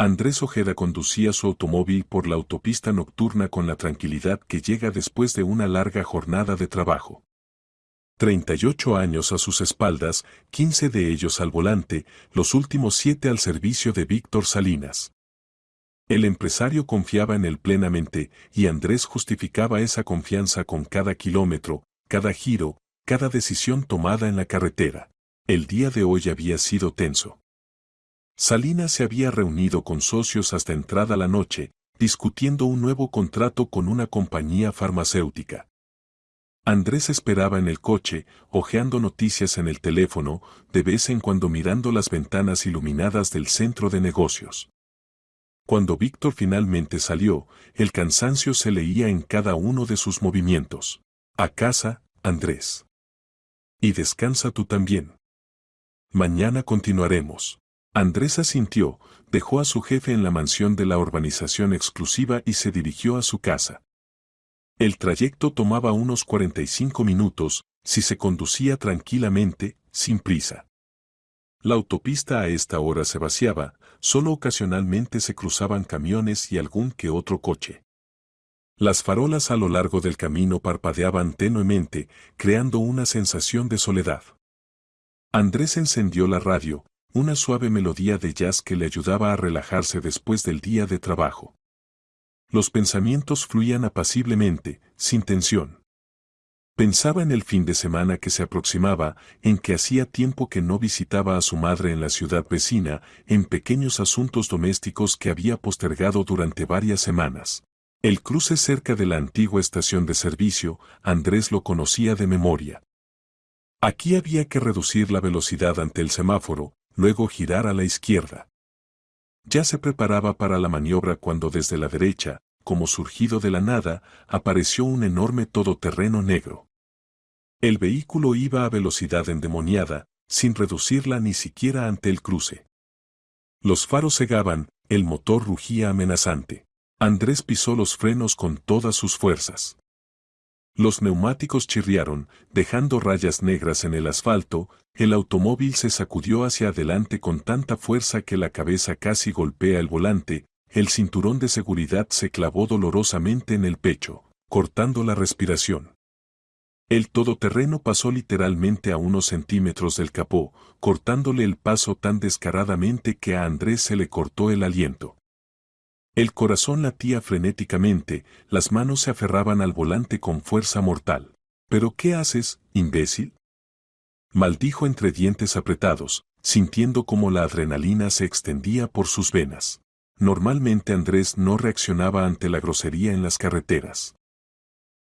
Andrés Ojeda conducía su automóvil por la autopista nocturna con la tranquilidad que llega después de una larga jornada de trabajo. 38 años a sus espaldas, 15 de ellos al volante, los últimos 7 al servicio de Víctor Salinas. El empresario confiaba en él plenamente, y Andrés justificaba esa confianza con cada kilómetro, cada giro, cada decisión tomada en la carretera. El día de hoy había sido tenso. Salinas se había reunido con socios hasta entrada la noche, discutiendo un nuevo contrato con una compañía farmacéutica. Andrés esperaba en el coche, hojeando noticias en el teléfono, de vez en cuando mirando las ventanas iluminadas del centro de negocios. Cuando Víctor finalmente salió, el cansancio se leía en cada uno de sus movimientos. A casa, Andrés. Y descansa tú también. Mañana continuaremos. Andrés asintió, dejó a su jefe en la mansión de la urbanización exclusiva y se dirigió a su casa. El trayecto tomaba unos 45 minutos, si se conducía tranquilamente, sin prisa. La autopista a esta hora se vaciaba, solo ocasionalmente se cruzaban camiones y algún que otro coche. Las farolas a lo largo del camino parpadeaban tenuemente, creando una sensación de soledad. Andrés encendió la radio, una suave melodía de jazz que le ayudaba a relajarse después del día de trabajo. Los pensamientos fluían apaciblemente, sin tensión. Pensaba en el fin de semana que se aproximaba, en que hacía tiempo que no visitaba a su madre en la ciudad vecina, en pequeños asuntos domésticos que había postergado durante varias semanas. El cruce cerca de la antigua estación de servicio, Andrés lo conocía de memoria. Aquí había que reducir la velocidad ante el semáforo, luego girar a la izquierda. Ya se preparaba para la maniobra cuando desde la derecha, como surgido de la nada, apareció un enorme todoterreno negro. El vehículo iba a velocidad endemoniada, sin reducirla ni siquiera ante el cruce. Los faros cegaban, el motor rugía amenazante. Andrés pisó los frenos con todas sus fuerzas. Los neumáticos chirriaron, dejando rayas negras en el asfalto, el automóvil se sacudió hacia adelante con tanta fuerza que la cabeza casi golpea el volante, el cinturón de seguridad se clavó dolorosamente en el pecho, cortando la respiración. El todoterreno pasó literalmente a unos centímetros del capó, cortándole el paso tan descaradamente que a Andrés se le cortó el aliento. El corazón latía frenéticamente, las manos se aferraban al volante con fuerza mortal. ¿Pero qué haces, imbécil?, maldijo entre dientes apretados, sintiendo cómo la adrenalina se extendía por sus venas. Normalmente Andrés no reaccionaba ante la grosería en las carreteras.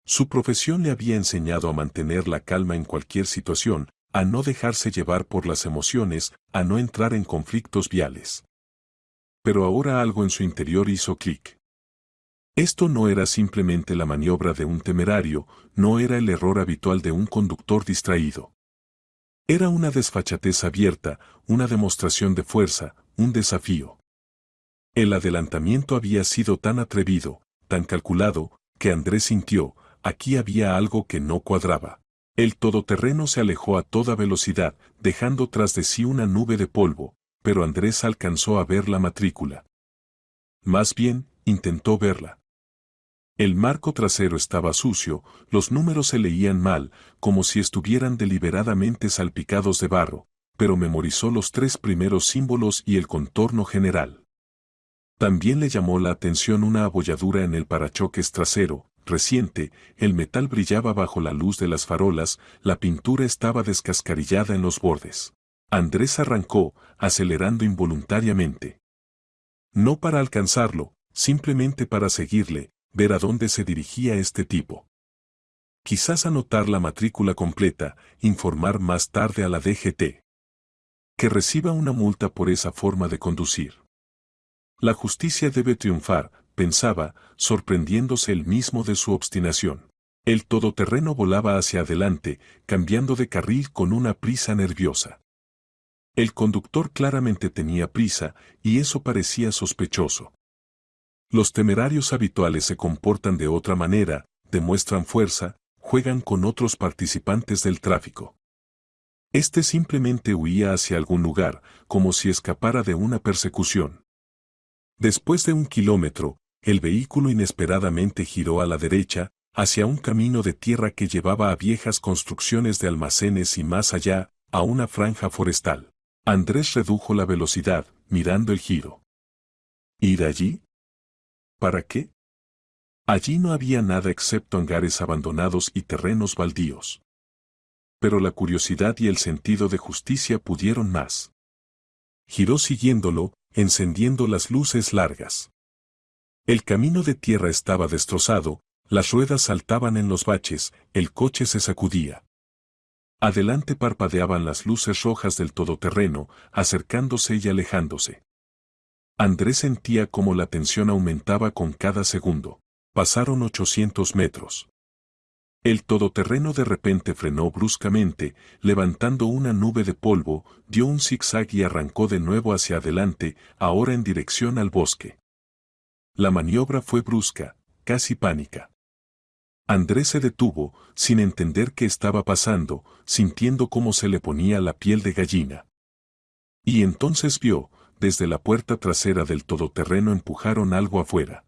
Su profesión le había enseñado a mantener la calma en cualquier situación, a no dejarse llevar por las emociones, a no entrar en conflictos viales. Pero ahora algo en su interior hizo clic. Esto no era simplemente la maniobra de un temerario, no era el error habitual de un conductor distraído. Era una desfachatez abierta, una demostración de fuerza, un desafío. El adelantamiento había sido tan atrevido, tan calculado, que Andrés sintió, aquí había algo que no cuadraba. El todoterreno se alejó a toda velocidad, dejando tras de sí una nube de polvo, pero Andrés alcanzó a ver la matrícula. Más bien, intentó verla. El marco trasero estaba sucio, los números se leían mal, como si estuvieran deliberadamente salpicados de barro, pero memorizó los 3 primeros símbolos y el contorno general. También le llamó la atención una abolladura en el parachoques trasero, reciente, el metal brillaba bajo la luz de las farolas, la pintura estaba descascarillada en los bordes. Andrés arrancó, acelerando involuntariamente. No para alcanzarlo, simplemente para seguirle, ver a dónde se dirigía este tipo. Quizás anotar la matrícula completa, informar más tarde a la DGT. Que reciba una multa por esa forma de conducir. La justicia debe triunfar, pensaba, sorprendiéndose él mismo de su obstinación. El todoterreno volaba hacia adelante, cambiando de carril con una prisa nerviosa. El conductor claramente tenía prisa, y eso parecía sospechoso. Los temerarios habituales se comportan de otra manera, demuestran fuerza, juegan con otros participantes del tráfico. Este simplemente huía hacia algún lugar, como si escapara de una persecución. Después de 1 kilómetro, el vehículo inesperadamente giró a la derecha, hacia un camino de tierra que llevaba a viejas construcciones de almacenes y más allá, a una franja forestal. Andrés redujo la velocidad, mirando el giro. ¿Ir allí? ¿Para qué? Allí no había nada excepto hangares abandonados y terrenos baldíos. Pero la curiosidad y el sentido de justicia pudieron más. Giró siguiéndolo, encendiendo las luces largas. El camino de tierra estaba destrozado, las ruedas saltaban en los baches, el coche se sacudía. Adelante parpadeaban las luces rojas del todoterreno, acercándose y alejándose. Andrés sentía cómo la tensión aumentaba con cada segundo. Pasaron 800 metros. El todoterreno de repente frenó bruscamente, levantando una nube de polvo, dio un zigzag y arrancó de nuevo hacia adelante, ahora en dirección al bosque. La maniobra fue brusca, casi pánica. Andrés se detuvo, sin entender qué estaba pasando, sintiendo cómo se le ponía la piel de gallina. Y entonces vio, desde la puerta trasera del todoterreno empujaron algo afuera.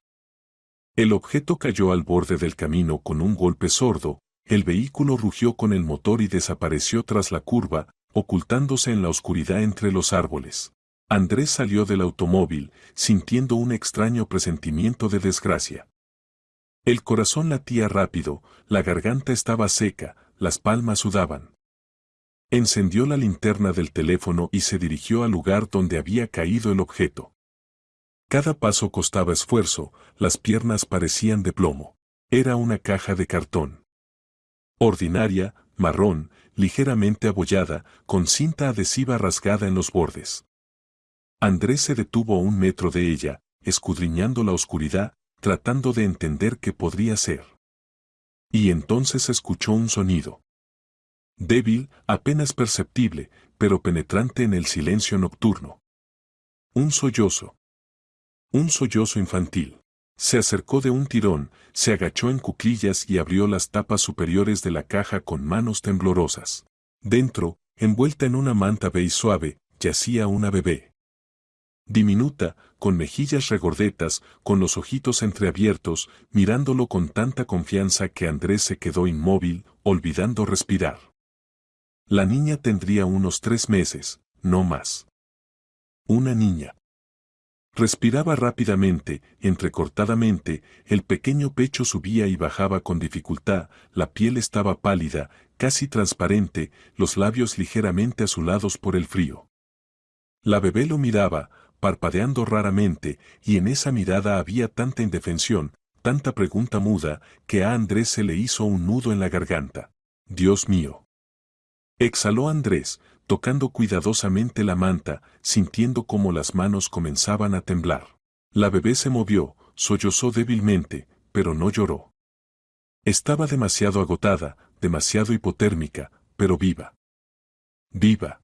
El objeto cayó al borde del camino con un golpe sordo, el vehículo rugió con el motor y desapareció tras la curva, ocultándose en la oscuridad entre los árboles. Andrés salió del automóvil, sintiendo un extraño presentimiento de desgracia. El corazón latía rápido, la garganta estaba seca, las palmas sudaban. Encendió la linterna del teléfono y se dirigió al lugar donde había caído el objeto. Cada paso costaba esfuerzo, las piernas parecían de plomo. Era una caja de cartón. Ordinaria, marrón, ligeramente abollada, con cinta adhesiva rasgada en los bordes. Andrés se detuvo a 1 metro de ella, escudriñando la oscuridad, tratando de entender qué podría ser. Y entonces escuchó un sonido. Débil, apenas perceptible, pero penetrante en el silencio nocturno. Un sollozo. Un sollozo infantil. Se acercó de un tirón, se agachó en cuclillas y abrió las tapas superiores de la caja con manos temblorosas. Dentro, envuelta en una manta beige suave, yacía una bebé. Diminuta, con mejillas regordetas, con los ojitos entreabiertos, mirándolo con tanta confianza que Andrés se quedó inmóvil, olvidando respirar. La niña tendría unos 3 meses, no más. Una niña. Respiraba rápidamente, entrecortadamente, el pequeño pecho subía y bajaba con dificultad, la piel estaba pálida, casi transparente, los labios ligeramente azulados por el frío. La bebé lo miraba, parpadeando raramente, y en esa mirada había tanta indefensión, tanta pregunta muda, que a Andrés se le hizo un nudo en la garganta. «Dios mío». Exhaló Andrés, tocando cuidadosamente la manta, sintiendo cómo las manos comenzaban a temblar. La bebé se movió, sollozó débilmente, pero no lloró. Estaba demasiado agotada, demasiado hipotérmica, pero viva. Viva.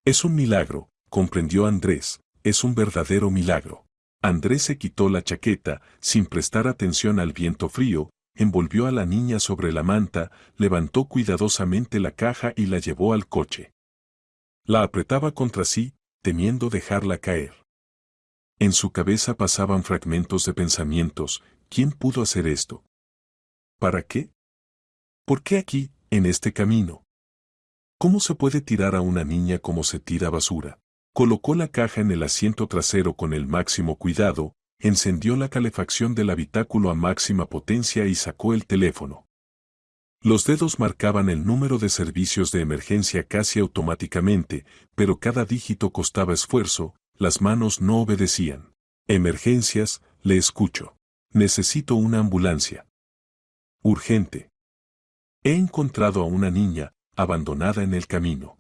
Es un milagro, comprendió Andrés, es un verdadero milagro. Andrés se quitó la chaqueta, sin prestar atención al viento frío, envolvió a la niña sobre la manta, levantó cuidadosamente la caja y la llevó al coche. La apretaba contra sí, temiendo dejarla caer. En su cabeza pasaban fragmentos de pensamientos, ¿quién pudo hacer esto? ¿Para qué? ¿Por qué aquí, en este camino? ¿Cómo se puede tirar a una niña como se tira basura? Colocó la caja en el asiento trasero con el máximo cuidado, encendió la calefacción del habitáculo a máxima potencia y sacó el teléfono. Los dedos marcaban el número de servicios de emergencia casi automáticamente, pero cada dígito costaba esfuerzo, las manos no obedecían. Emergencias, le escucho. Necesito una ambulancia. Urgente. He encontrado a una niña, abandonada en el camino.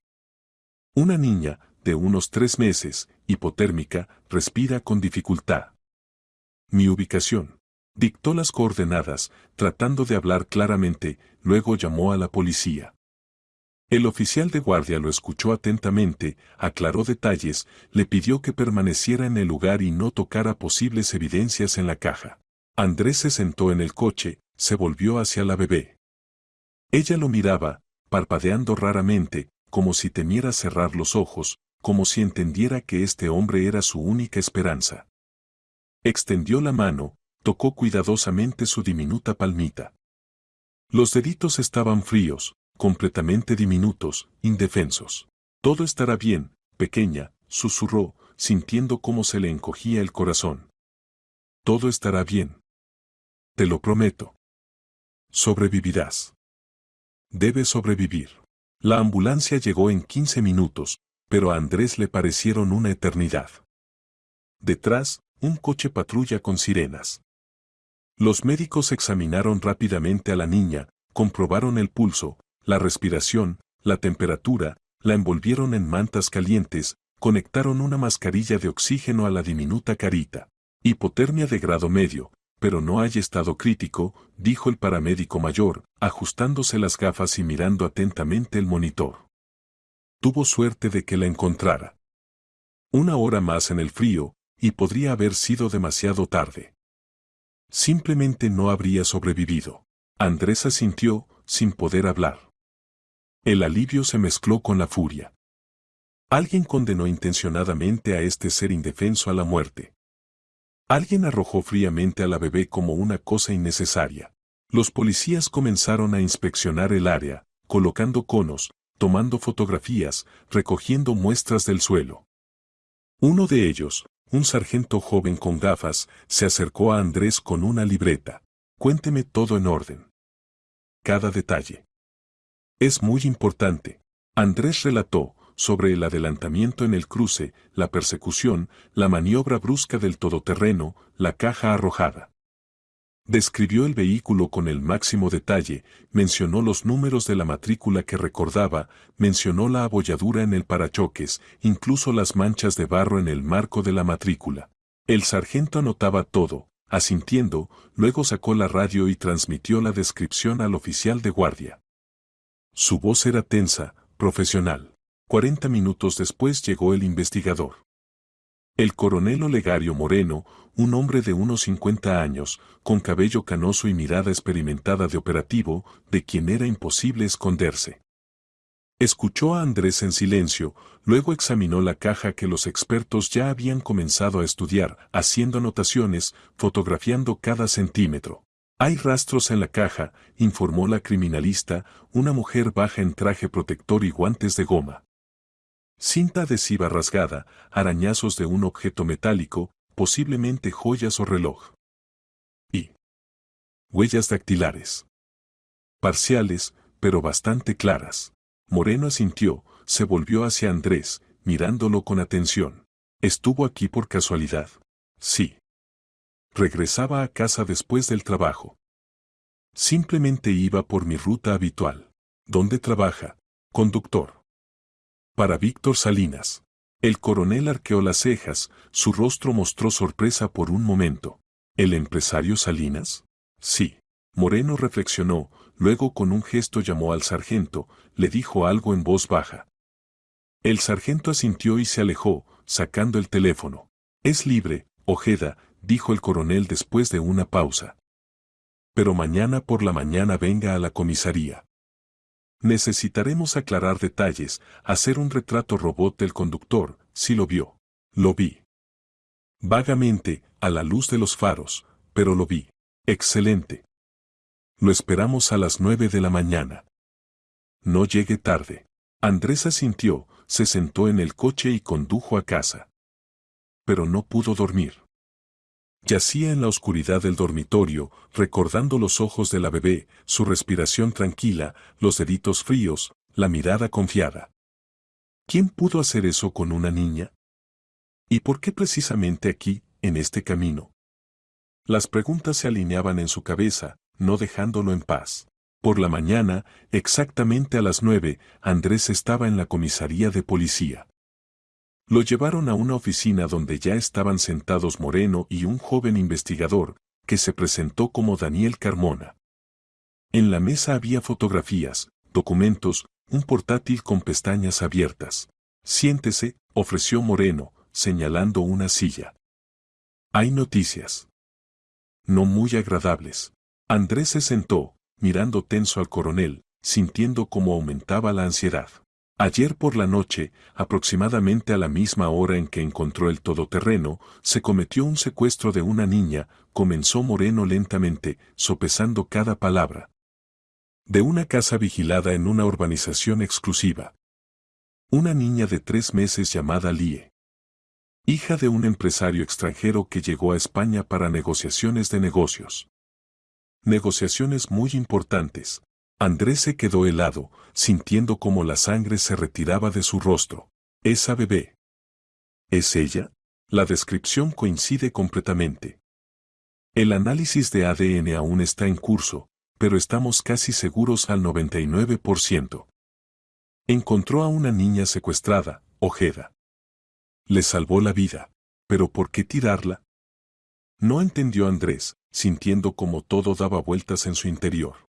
Una niña, de unos 3 meses, hipotérmica, respira con dificultad. Mi ubicación. Dictó las coordenadas, tratando de hablar claramente, luego llamó a la policía. El oficial de guardia lo escuchó atentamente, aclaró detalles, le pidió que permaneciera en el lugar y no tocara posibles evidencias en la caja. Andrés se sentó en el coche, se volvió hacia la bebé. Ella lo miraba, parpadeando raramente, como si temiera cerrar los ojos, como si entendiera que este hombre era su única esperanza. Extendió la mano, tocó cuidadosamente su diminuta palmita. Los deditos estaban fríos, completamente diminutos, indefensos. Todo estará bien, pequeña, susurró, sintiendo cómo se le encogía el corazón. Todo estará bien. Te lo prometo. Sobrevivirás. Debes sobrevivir. La ambulancia llegó en 15 minutos, pero a Andrés le parecieron una eternidad. Detrás, un coche patrulla con sirenas. Los médicos examinaron rápidamente a la niña, comprobaron el pulso, la respiración, la temperatura, la envolvieron en mantas calientes, conectaron una mascarilla de oxígeno a la diminuta carita. Hipotermia de grado medio, pero no hay estado crítico, dijo el paramédico mayor, ajustándose las gafas y mirando atentamente el monitor. Tuvo suerte de que la encontrara. Una hora más en el frío, y podría haber sido demasiado tarde. Simplemente no habría sobrevivido. Andrés asintió, sin poder hablar. El alivio se mezcló con la furia. Alguien condenó intencionadamente a este ser indefenso a la muerte. Alguien arrojó fríamente a la bebé como una cosa innecesaria. Los policías comenzaron a inspeccionar el área, colocando conos, tomando fotografías, recogiendo muestras del suelo. Uno de ellos, un sargento joven con gafas, se acercó a Andrés con una libreta. Cuénteme todo en orden. Cada detalle. Es muy importante. Andrés relató sobre el adelantamiento en el cruce, la persecución, la maniobra brusca del todoterreno, la caja arrojada. Describió el vehículo con el máximo detalle, mencionó los números de la matrícula que recordaba, mencionó la abolladura en el parachoques, incluso las manchas de barro en el marco de la matrícula. El sargento anotaba todo, asintiendo, luego sacó la radio y transmitió la descripción al oficial de guardia. Su voz era tensa, profesional. 40 minutos después llegó el investigador. El coronel Olegario Moreno, un hombre de unos 50 años, con cabello canoso y mirada experimentada de operativo, de quien era imposible esconderse. Escuchó a Andrés en silencio, luego examinó la caja que los expertos ya habían comenzado a estudiar, haciendo anotaciones, fotografiando cada centímetro. Hay rastros en la caja, informó la criminalista, una mujer baja en traje protector y guantes de goma. Cinta adhesiva rasgada, arañazos de un objeto metálico, posiblemente joyas o reloj. Y huellas dactilares. Parciales, pero bastante claras. Moreno asintió, se volvió hacia Andrés, mirándolo con atención. ¿Estuvo aquí por casualidad? Sí. Regresaba a casa después del trabajo. Simplemente iba por mi ruta habitual. ¿Dónde trabaja? Conductor. Para Víctor Salinas. El coronel arqueó las cejas, su rostro mostró sorpresa por un momento. ¿El empresario Salinas? Sí. Moreno reflexionó, luego con un gesto llamó al sargento, le dijo algo en voz baja. El sargento asintió y se alejó, sacando el teléfono. Es libre, Ojeda, dijo el coronel después de una pausa. Pero mañana por la mañana venga a la comisaría. Necesitaremos aclarar detalles, hacer un retrato robot del conductor, si lo vio. Lo vi. Vagamente, a la luz de los faros, pero lo vi. Excelente. Lo esperamos a las 9 de la mañana. No llegue tarde. Andrés asintió, se sentó en el coche y condujo a casa. Pero no pudo dormir. Yacía en la oscuridad del dormitorio, recordando los ojos de la bebé, su respiración tranquila, los deditos fríos, la mirada confiada. ¿Quién pudo hacer eso con una niña? ¿Y por qué precisamente aquí, en este camino? Las preguntas se alineaban en su cabeza, no dejándolo en paz. Por la mañana, exactamente a las 9, Andrés estaba en la comisaría de policía. Lo llevaron a una oficina donde ya estaban sentados Moreno y un joven investigador, que se presentó como Daniel Carmona. En la mesa había fotografías, documentos, un portátil con pestañas abiertas. Siéntese, ofreció Moreno, señalando una silla. Hay noticias. No muy agradables. Andrés se sentó, mirando tenso al coronel, sintiendo cómo aumentaba la ansiedad. Ayer por la noche, aproximadamente a la misma hora en que encontró el todoterreno, se cometió un secuestro de una niña, comenzó Moreno lentamente, sopesando cada palabra. De una casa vigilada en una urbanización exclusiva. Una niña de 3 meses llamada Lie. Hija de un empresario extranjero que llegó a España para negociaciones de negocios. Negociaciones muy importantes. Andrés se quedó helado, sintiendo como la sangre se retiraba de su rostro. Esa bebé. ¿Es ella? La descripción coincide completamente. El análisis de ADN aún está en curso, pero estamos casi seguros al 99%. Encontró a una niña secuestrada, Ojeda. Le salvó la vida. ¿Pero por qué tirarla? No entendió Andrés, sintiendo como todo daba vueltas en su interior.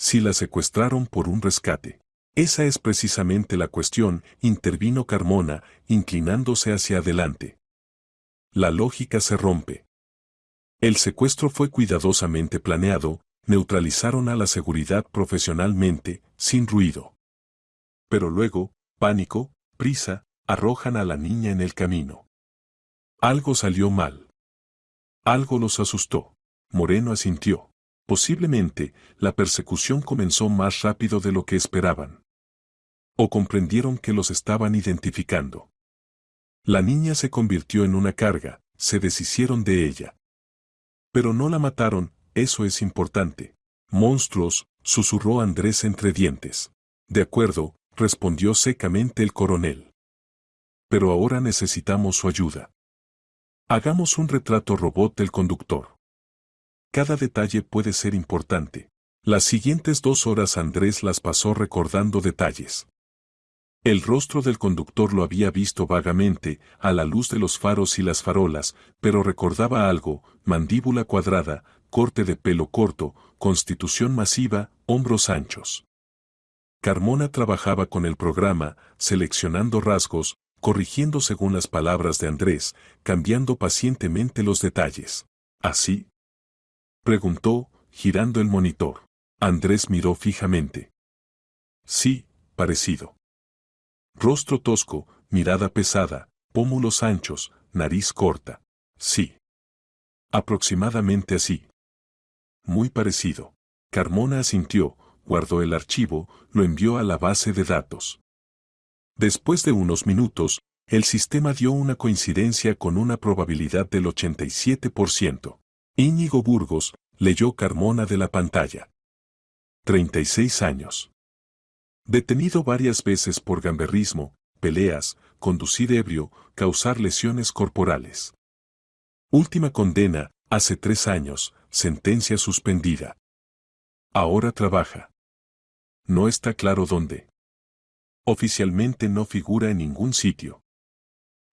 Si la secuestraron por un rescate. Esa es precisamente la cuestión, intervino Carmona, inclinándose hacia adelante. La lógica se rompe. El secuestro fue cuidadosamente planeado, neutralizaron a la seguridad profesionalmente, sin ruido. Pero luego, pánico, prisa, arrojan a la niña en el camino. Algo salió mal. Algo los asustó. Moreno asintió. Posiblemente, la persecución comenzó más rápido de lo que esperaban. O comprendieron que los estaban identificando. La niña se convirtió en una carga, se deshicieron de ella. Pero no la mataron, eso es importante. Monstruos, susurró Andrés entre dientes. De acuerdo, respondió secamente el coronel. Pero ahora necesitamos su ayuda. Hagamos un retrato robot del conductor. Cada detalle puede ser importante. Las siguientes 2 horas Andrés las pasó recordando detalles. El rostro del conductor lo había visto vagamente, a la luz de los faros y las farolas, pero recordaba algo: mandíbula cuadrada, corte de pelo corto, constitución masiva, hombros anchos. Carmona trabajaba con el programa, seleccionando rasgos, corrigiendo según las palabras de Andrés, cambiando pacientemente los detalles. ¿Así? Preguntó, girando el monitor. Andrés miró fijamente. Sí, parecido. Rostro tosco, mirada pesada, pómulos anchos, nariz corta. Sí. Aproximadamente así. Muy parecido. Carmona asintió, guardó el archivo, lo envió a la base de datos. Después de unos minutos, el sistema dio una coincidencia con una probabilidad del 87%. Íñigo Burgos, leyó Carmona de la pantalla. 36 años. Detenido varias veces por gamberrismo, peleas, conducir ebrio, causar lesiones corporales. Última condena, hace 3 años, sentencia suspendida. Ahora trabaja. No está claro dónde. Oficialmente no figura en ningún sitio.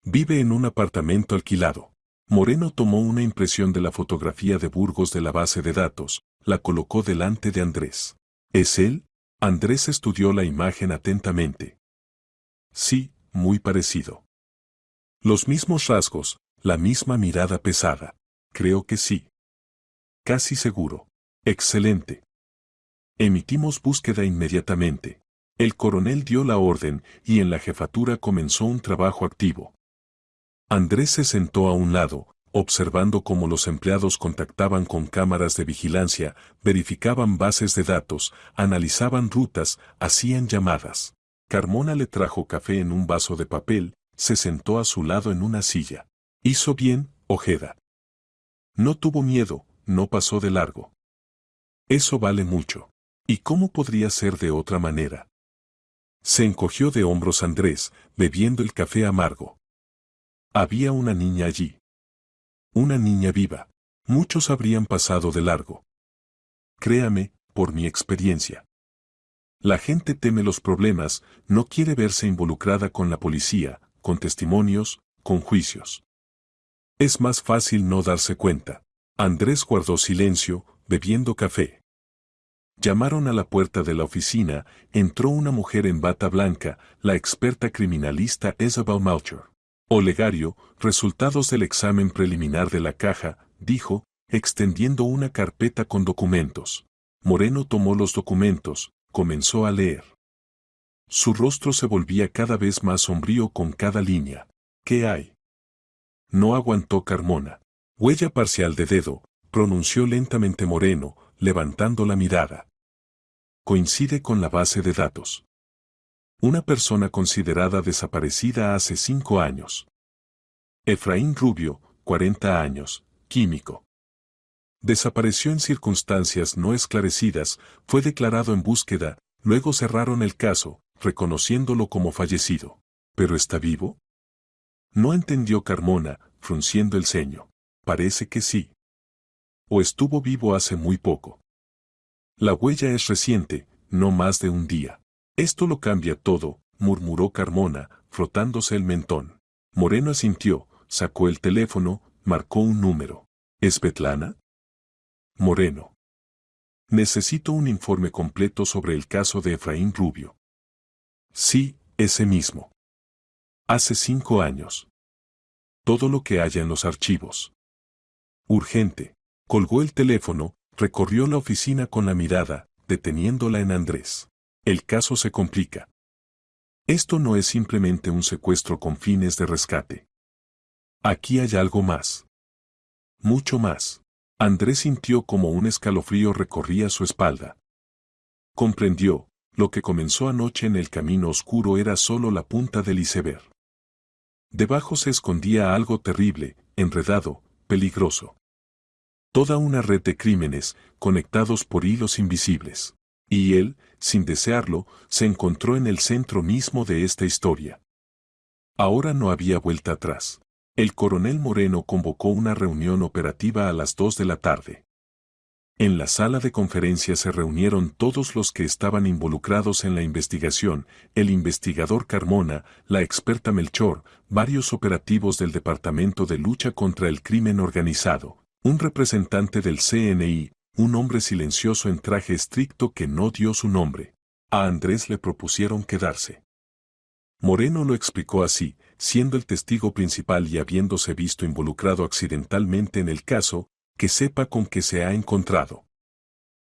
Vive en un apartamento alquilado. Moreno tomó una impresión de la fotografía de Burgos de la base de datos, la colocó delante de Andrés. ¿Es él? Andrés estudió la imagen atentamente. Sí, muy parecido. Los mismos rasgos, la misma mirada pesada. Creo que sí. Casi seguro. Excelente. Emitimos búsqueda inmediatamente. El coronel dio la orden y en la jefatura comenzó un trabajo activo. Andrés se sentó a un lado, observando cómo los empleados contactaban con cámaras de vigilancia, verificaban bases de datos, analizaban rutas, hacían llamadas. Carmona le trajo café en un vaso de papel, se sentó a su lado en una silla. Hizo bien, Ojeda. No tuvo miedo, no pasó de largo. Eso vale mucho. ¿Y cómo podría ser de otra manera? Se encogió de hombros Andrés, bebiendo el café amargo. Había una niña allí. Una niña viva. Muchos habrían pasado de largo. Créame, por mi experiencia. La gente teme los problemas, no quiere verse involucrada con la policía, con testimonios, con juicios. Es más fácil no darse cuenta. Andrés guardó silencio, bebiendo café. Llamaron a la puerta de la oficina, entró una mujer en bata blanca, la experta criminalista Isabel Melcher. Olegario, resultados del examen preliminar de la caja, dijo, extendiendo una carpeta con documentos. Moreno tomó los documentos, comenzó a leer. Su rostro se volvía cada vez más sombrío con cada línea. ¿Qué hay? No aguantó Carmona. Huella parcial de dedo, pronunció lentamente Moreno, levantando la mirada. Coincide con la base de datos. Una persona considerada desaparecida hace 5 años. Efraín Rubio, 40 años, químico. Desapareció en circunstancias no esclarecidas, fue declarado en búsqueda, luego cerraron el caso, reconociéndolo como fallecido. ¿Pero está vivo? No entendió Carmona, frunciendo el ceño. Parece que sí. O estuvo vivo hace muy poco. La huella es reciente, no más de un día. Esto lo cambia todo, murmuró Carmona, frotándose el mentón. Moreno asintió, sacó el teléfono, marcó un número. ¿Es Svetlana? Moreno. Necesito un informe completo sobre el caso de Efraín Rubio. Sí, ese mismo. Hace 5 años. Todo lo que haya en los archivos. Urgente. Colgó el teléfono, recorrió la oficina con la mirada, deteniéndola en Andrés. El caso se complica. Esto no es simplemente un secuestro con fines de rescate. Aquí hay algo más. Mucho más. Andrés sintió como un escalofrío recorría su espalda. Comprendió, lo que comenzó anoche en el camino oscuro era solo la punta del iceberg. Debajo se escondía algo terrible, enredado, peligroso. Toda una red de crímenes, conectados por hilos invisibles. Y él, sin desearlo, se encontró en el centro mismo de esta historia. Ahora no había vuelta atrás. El coronel Moreno convocó una reunión operativa a las 2 de la tarde. En la sala de conferencias se reunieron todos los que estaban involucrados en la investigación, el investigador Carmona, la experta Melchor, varios operativos del Departamento de Lucha contra el Crimen Organizado, un representante del CNI, un hombre silencioso en traje estricto que no dio su nombre. A Andrés le propusieron quedarse. Moreno lo explicó así, siendo el testigo principal y habiéndose visto involucrado accidentalmente en el caso, que sepa con qué se ha encontrado.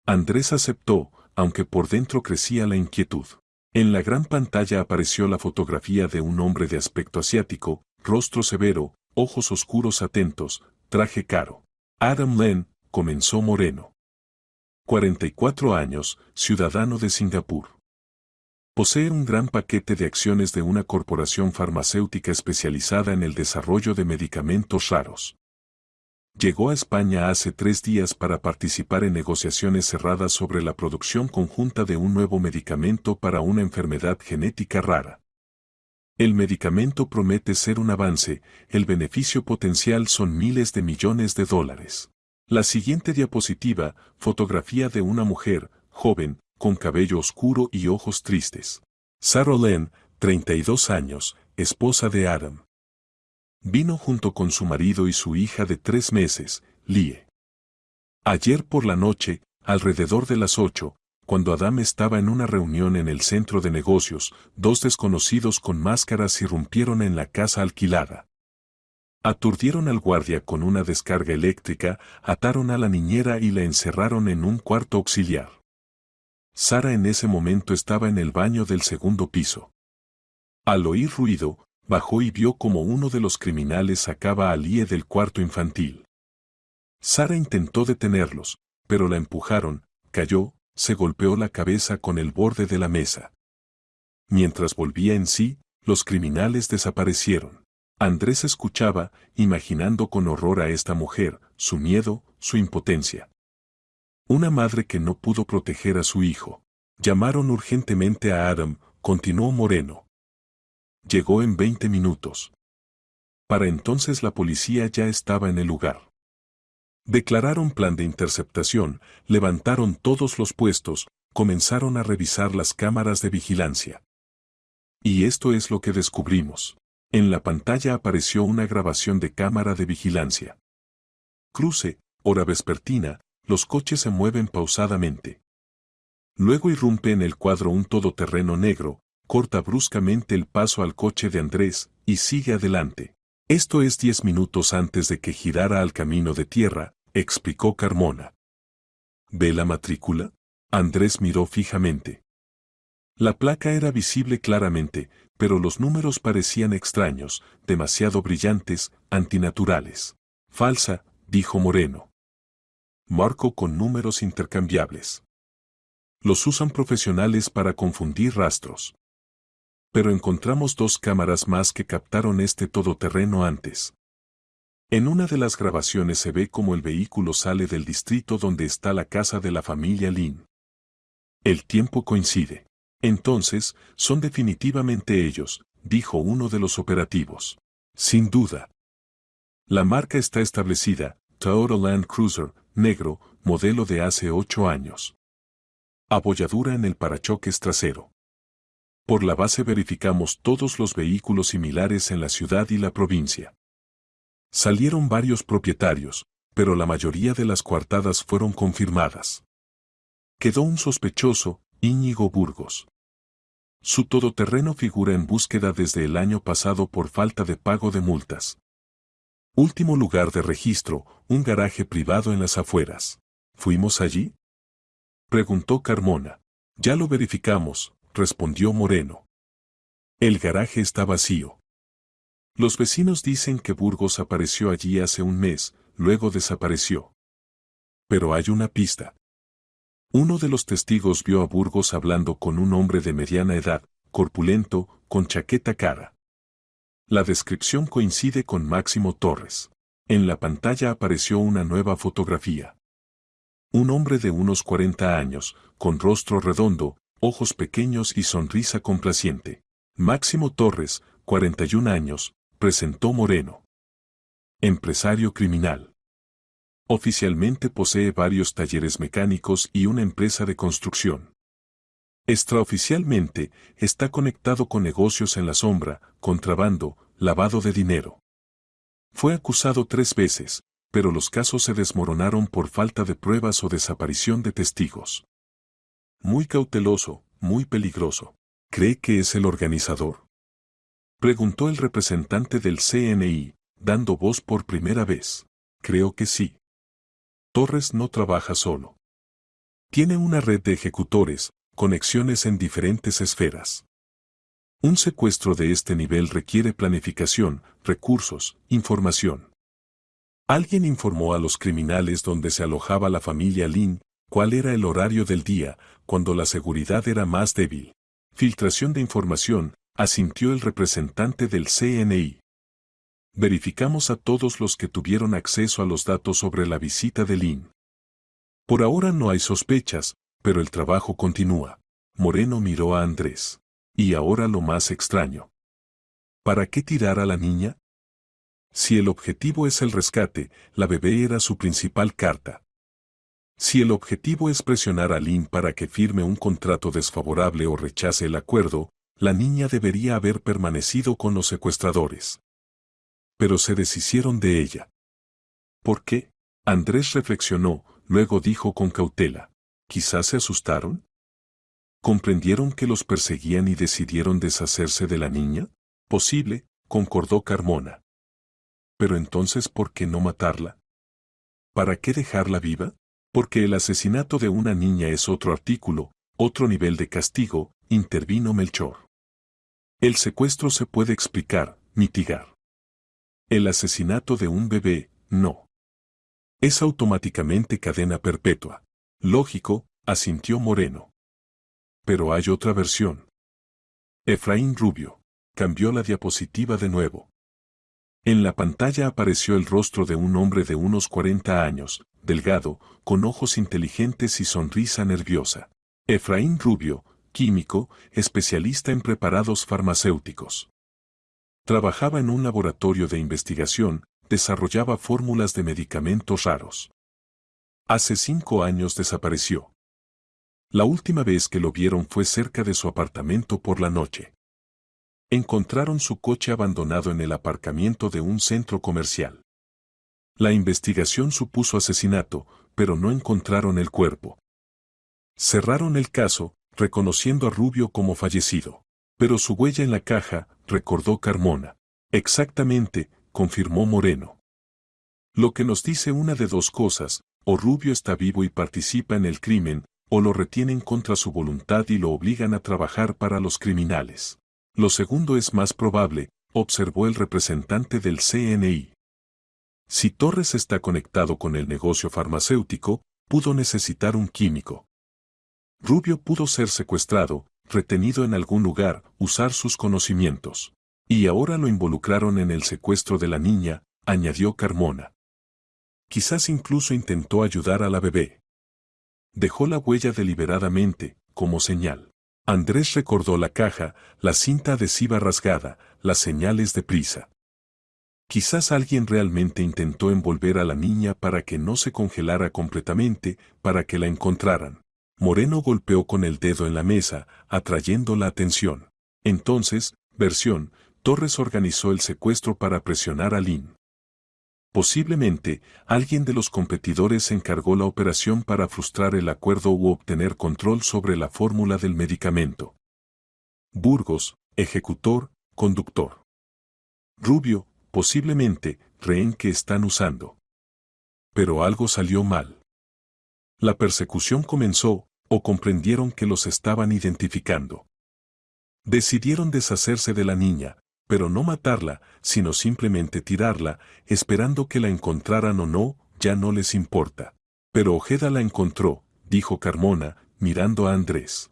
Andrés aceptó, aunque por dentro crecía la inquietud. En la gran pantalla apareció la fotografía de un hombre de aspecto asiático, rostro severo, ojos oscuros atentos, traje caro. Adam Len, comenzó Moreno. 44 años, ciudadano de Singapur. Posee un gran paquete de acciones de una corporación farmacéutica especializada en el desarrollo de medicamentos raros. Llegó a España hace 3 días para participar en negociaciones cerradas sobre la producción conjunta de un nuevo medicamento para una enfermedad genética rara. El medicamento promete ser un avance, el beneficio potencial son miles de millones de dólares. La siguiente diapositiva, fotografía de una mujer, joven, con cabello oscuro y ojos tristes. Sarah Len, 32 años, esposa de Adam. Vino junto con su marido y su hija de 3 meses, Lie. Ayer por la noche, alrededor de las 8, cuando Adam estaba en una reunión en el centro de negocios, 2 desconocidos con máscaras irrumpieron en la casa alquilada. Aturdieron al guardia con una descarga eléctrica, ataron a la niñera y la encerraron en un cuarto auxiliar. Sara en ese momento estaba en el baño del segundo piso. Al oír ruido, bajó y vio como uno de los criminales sacaba a Lie del cuarto infantil. Sara intentó detenerlos, pero la empujaron, cayó, se golpeó la cabeza con el borde de la mesa. Mientras volvía en sí, los criminales desaparecieron. Andrés escuchaba, imaginando con horror a esta mujer, su miedo, su impotencia. Una madre que no pudo proteger a su hijo. Llamaron urgentemente a Adam, continuó Moreno. Llegó en 20 minutos. Para entonces la policía ya estaba en el lugar. Declararon plan de interceptación, levantaron todos los puestos, comenzaron a revisar las cámaras de vigilancia. Y esto es lo que descubrimos. En la pantalla apareció una grabación de cámara de vigilancia. Cruce, hora vespertina, los coches se mueven pausadamente. Luego irrumpe en el cuadro un todoterreno negro, corta bruscamente el paso al coche de Andrés, y sigue adelante. Esto es 10 minutos antes de que girara al camino de tierra, explicó Carmona. ¿Ve la matrícula? Andrés miró fijamente. La placa era visible claramente, pero los números parecían extraños, demasiado brillantes, antinaturales. Falsa, dijo Moreno. Marco con números intercambiables. Los usan profesionales para confundir rastros. Pero encontramos 2 cámaras más que captaron este todoterreno antes. En una de las grabaciones se ve cómo el vehículo sale del distrito donde está la casa de la familia Lin. El tiempo coincide. Entonces, son definitivamente ellos, dijo uno de los operativos. Sin duda. La marca está establecida, Toyota Land Cruiser, negro, modelo de hace 8 años. Abolladura en el parachoques trasero. Por la base verificamos todos los vehículos similares en la ciudad y la provincia. Salieron varios propietarios, pero la mayoría de las coartadas fueron confirmadas. Quedó un sospechoso, Íñigo Burgos. Su todoterreno figura en búsqueda desde el año pasado por falta de pago de multas. Último lugar de registro, un garaje privado en las afueras. ¿Fuimos allí?, preguntó Carmona. Ya lo verificamos, respondió Moreno. El garaje está vacío. Los vecinos dicen que Burgos apareció allí hace un mes, luego desapareció. Pero hay una pista. Uno de los testigos vio a Burgos hablando con un hombre de mediana edad, corpulento, con chaqueta cara. La descripción coincide con Máximo Torres. En la pantalla apareció una nueva fotografía. Un hombre de unos 40 años, con rostro redondo, ojos pequeños y sonrisa complaciente. Máximo Torres, 41 años, presentó Moreno. Empresario criminal. Oficialmente posee varios talleres mecánicos y una empresa de construcción. Extraoficialmente, está conectado con negocios en la sombra, contrabando, lavado de dinero. Fue acusado 3 veces, pero los casos se desmoronaron por falta de pruebas o desaparición de testigos. Muy cauteloso, muy peligroso. ¿Cree que es el organizador?, preguntó el representante del CNI, dando voz por primera vez. Creo que sí. Torres no trabaja solo. Tiene una red de ejecutores, conexiones en diferentes esferas. Un secuestro de este nivel requiere planificación, recursos, información. Alguien informó a los criminales dónde se alojaba la familia Lin, cuál era el horario del día, cuando la seguridad era más débil. Filtración de información, asintió el representante del CNI. Verificamos a todos los que tuvieron acceso a los datos sobre la visita de Lin. Por ahora no hay sospechas, pero el trabajo continúa. Moreno miró a Andrés. Y ahora lo más extraño. ¿Para qué tirar a la niña? Si el objetivo es el rescate, la bebé era su principal carta. Si el objetivo es presionar a Lin para que firme un contrato desfavorable o rechace el acuerdo, la niña debería haber permanecido con los secuestradores. Pero se deshicieron de ella. ¿Por qué? Andrés reflexionó, luego dijo con cautela. ¿Quizás se asustaron? ¿Comprendieron que los perseguían y decidieron deshacerse de la niña? Posible, concordó Carmona. Pero entonces, ¿por qué no matarla? ¿Para qué dejarla viva? Porque el asesinato de una niña es otro artículo, otro nivel de castigo, intervino Melchor. El secuestro se puede explicar, mitigar. El asesinato de un bebé, no. Es automáticamente cadena perpetua. Lógico, asintió Moreno. Pero hay otra versión. Efraín Rubio. Cambió la diapositiva de nuevo. En la pantalla apareció el rostro de un hombre de unos 40 años, delgado, con ojos inteligentes y sonrisa nerviosa. Efraín Rubio, químico, especialista en preparados farmacéuticos. Trabajaba en un laboratorio de investigación, desarrollaba fórmulas de medicamentos raros. Hace 5 años desapareció. La última vez que lo vieron fue cerca de su apartamento por la noche. Encontraron su coche abandonado en el aparcamiento de un centro comercial. La investigación supuso asesinato, pero no encontraron el cuerpo. Cerraron el caso, reconociendo a Rubio como fallecido. Pero su huella en la caja, recordó Carmona. Exactamente, confirmó Moreno. Lo que nos dice una de 2 cosas, o Rubio está vivo y participa en el crimen, o lo retienen contra su voluntad y lo obligan a trabajar para los criminales. Lo segundo es más probable, observó el representante del CNI. Si Torres está conectado con el negocio farmacéutico, pudo necesitar un químico. Rubio pudo ser secuestrado, retenido en algún lugar, usar sus conocimientos. Y ahora lo involucraron en el secuestro de la niña, añadió Carmona. Quizás incluso intentó ayudar a la bebé. Dejó la huella deliberadamente, como señal. Andrés recordó la caja, la cinta adhesiva rasgada, las señales de prisa. Quizás alguien realmente intentó envolver a la niña para que no se congelara completamente, para que la encontraran. Moreno golpeó con el dedo en la mesa, atrayendo la atención. Entonces, versión, Torres organizó el secuestro para presionar a Lynn. Posiblemente, alguien de los competidores encargó la operación para frustrar el acuerdo u obtener control sobre la fórmula del medicamento. Burgos, ejecutor, conductor. Rubio, posiblemente, rehén que están usando. Pero algo salió mal. La persecución comenzó, o comprendieron que los estaban identificando. Decidieron deshacerse de la niña, pero no matarla, sino simplemente tirarla, esperando que la encontraran o no, ya no les importa. Pero Ojeda la encontró, dijo Carmona, mirando a Andrés.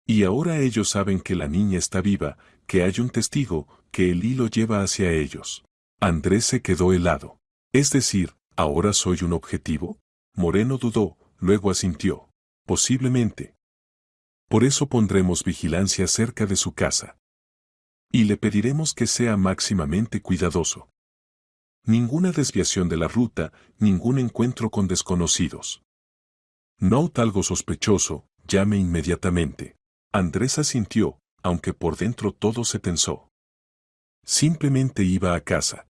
Y ahora ellos saben que la niña está viva, que hay un testigo, que el hilo lleva hacia ellos. Andrés se quedó helado. Es decir, ¿ahora soy un objetivo? Moreno dudó, luego asintió. Posiblemente. Por eso pondremos vigilancia cerca de su casa. Y le pediremos que sea máximamente cuidadoso. Ninguna desviación de la ruta, ningún encuentro con desconocidos. Note algo sospechoso, llame inmediatamente. Andrés asintió, aunque por dentro todo se tensó. Simplemente iba a casa.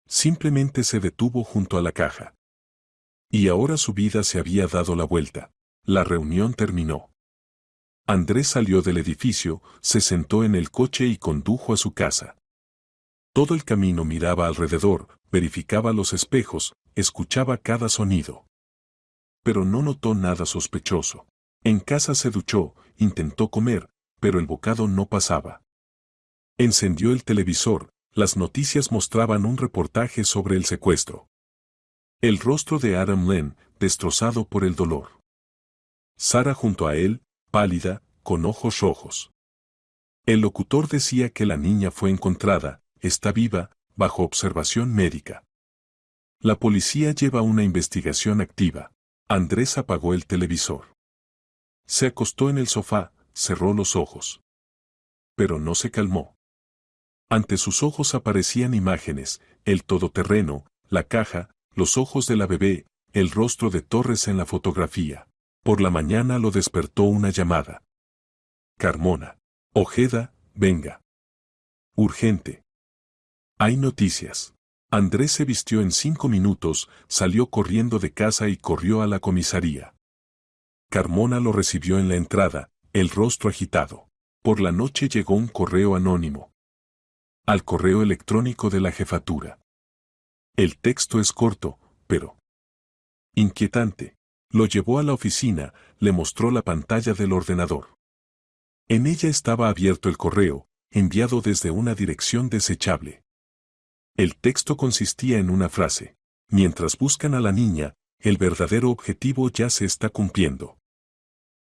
Simplemente se detuvo junto a la caja. Y ahora su vida se había dado la vuelta. La reunión terminó. Andrés salió del edificio, se sentó en el coche y condujo a su casa. Todo el camino miraba alrededor, verificaba los espejos, escuchaba cada sonido. Pero no notó nada sospechoso. En casa se duchó, intentó comer, pero el bocado no pasaba. Encendió el televisor, las noticias mostraban un reportaje sobre el secuestro. El rostro de Adam Lane, destrozado por el dolor. Sara junto a él, pálida, con ojos rojos. El locutor decía que la niña fue encontrada, está viva, bajo observación médica. La policía lleva una investigación activa. Andrés apagó el televisor. Se acostó en el sofá, cerró los ojos. Pero no se calmó. Ante sus ojos aparecían imágenes, el todoterreno, la caja, los ojos de la bebé, el rostro de Torres en la fotografía. Por la mañana lo despertó una llamada. Carmona. Ojeda, venga. Urgente. Hay noticias. Andrés se vistió en 5 minutos, salió corriendo de casa y corrió a la comisaría. Carmona lo recibió en la entrada, el rostro agitado. Por la noche llegó un correo anónimo. Al correo electrónico de la jefatura. El texto es corto, pero inquietante. Lo llevó a la oficina, le mostró la pantalla del ordenador. En ella estaba abierto el correo, enviado desde una dirección desechable. El texto consistía en una frase. Mientras buscan a la niña, el verdadero objetivo ya se está cumpliendo.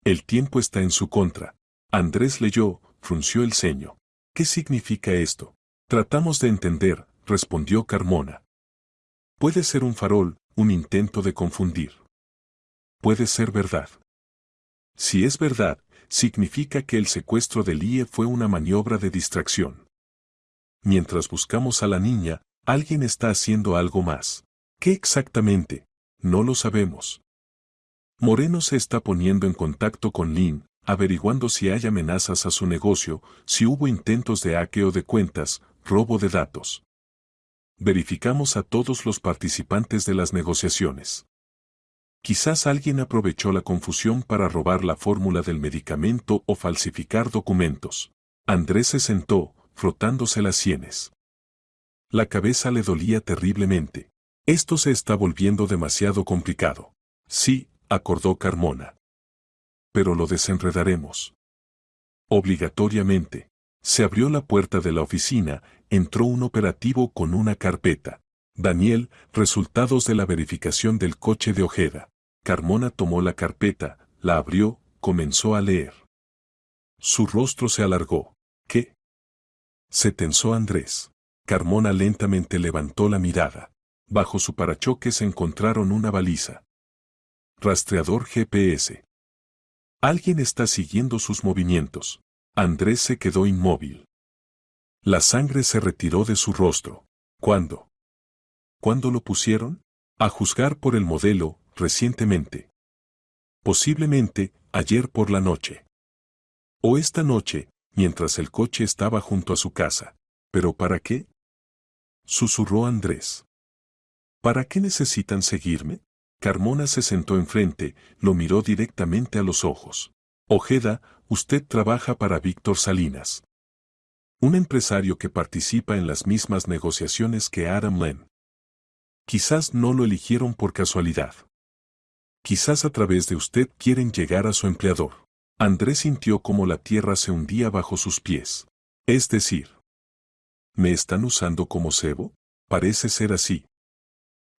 El tiempo está en su contra. Andrés leyó, frunció el ceño. ¿Qué significa esto? Tratamos de entender, respondió Carmona. Puede ser un farol, un intento de confundir. Puede ser verdad. Si es verdad, significa que el secuestro de Lie fue una maniobra de distracción. Mientras buscamos a la niña, alguien está haciendo algo más. ¿Qué exactamente? No lo sabemos. Moreno se está poniendo en contacto con Lynn, averiguando si hay amenazas a su negocio, si hubo intentos de hackeo de cuentas, robo de datos. Verificamos a todos los participantes de las negociaciones. Quizás alguien aprovechó la confusión para robar la fórmula del medicamento o falsificar documentos. Andrés se sentó, frotándose las sienes. La cabeza le dolía terriblemente. Esto se está volviendo demasiado complicado. Sí, acordó Carmona. pero lo desenredaremos. Obligatoriamente. Se abrió la puerta de la oficina, entró un operativo con una carpeta. Daniel, resultados de la verificación del coche de Ojeda. Carmona tomó la carpeta, la abrió, comenzó a leer. Su rostro se alargó. ¿Qué? Se tensó Andrés. Carmona lentamente levantó la mirada. Bajo su parachoques encontraron una baliza. Rastreador GPS. Alguien está siguiendo sus movimientos. Andrés se quedó inmóvil. La sangre se retiró de su rostro. ¿Cuándo? ¿Cuándo lo pusieron? A juzgar por el modelo, recientemente. Posiblemente, ayer por la noche. O esta noche, mientras el coche estaba junto a su casa. ¿Pero para qué? Susurró Andrés. ¿Para qué necesitan seguirme? Carmona se sentó enfrente, lo miró directamente a los ojos. Ojeda, usted trabaja para Víctor Salinas. Un empresario que participa en las mismas negociaciones que Adam Len. Quizás no lo eligieron por casualidad. Quizás a través de usted quieren llegar a su empleador. Andrés sintió como la tierra se hundía bajo sus pies. Es decir, ¿me están usando como cebo? Parece ser así.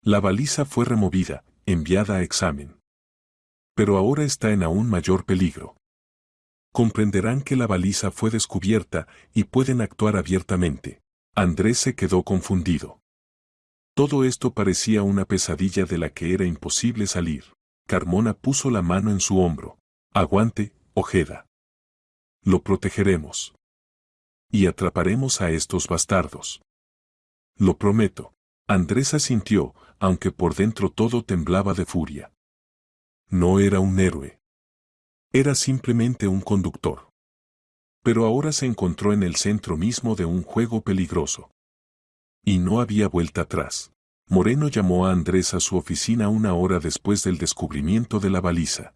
La baliza fue removida, enviada a examen. Pero ahora está en aún mayor peligro. Comprenderán que la baliza fue descubierta y pueden actuar abiertamente. Andrés se quedó confundido. Todo esto parecía una pesadilla de la que era imposible salir. Carmona puso la mano en su hombro. Aguante, Ojeda. Lo protegeremos. Y atraparemos a estos bastardos. Lo prometo. Andrés asintió, aunque por dentro todo temblaba de furia. No era un héroe. Era simplemente un conductor. Pero ahora se encontró en el centro mismo de un juego peligroso. Y no había vuelta atrás. Moreno llamó a Andrés a su oficina una hora después del descubrimiento de la baliza.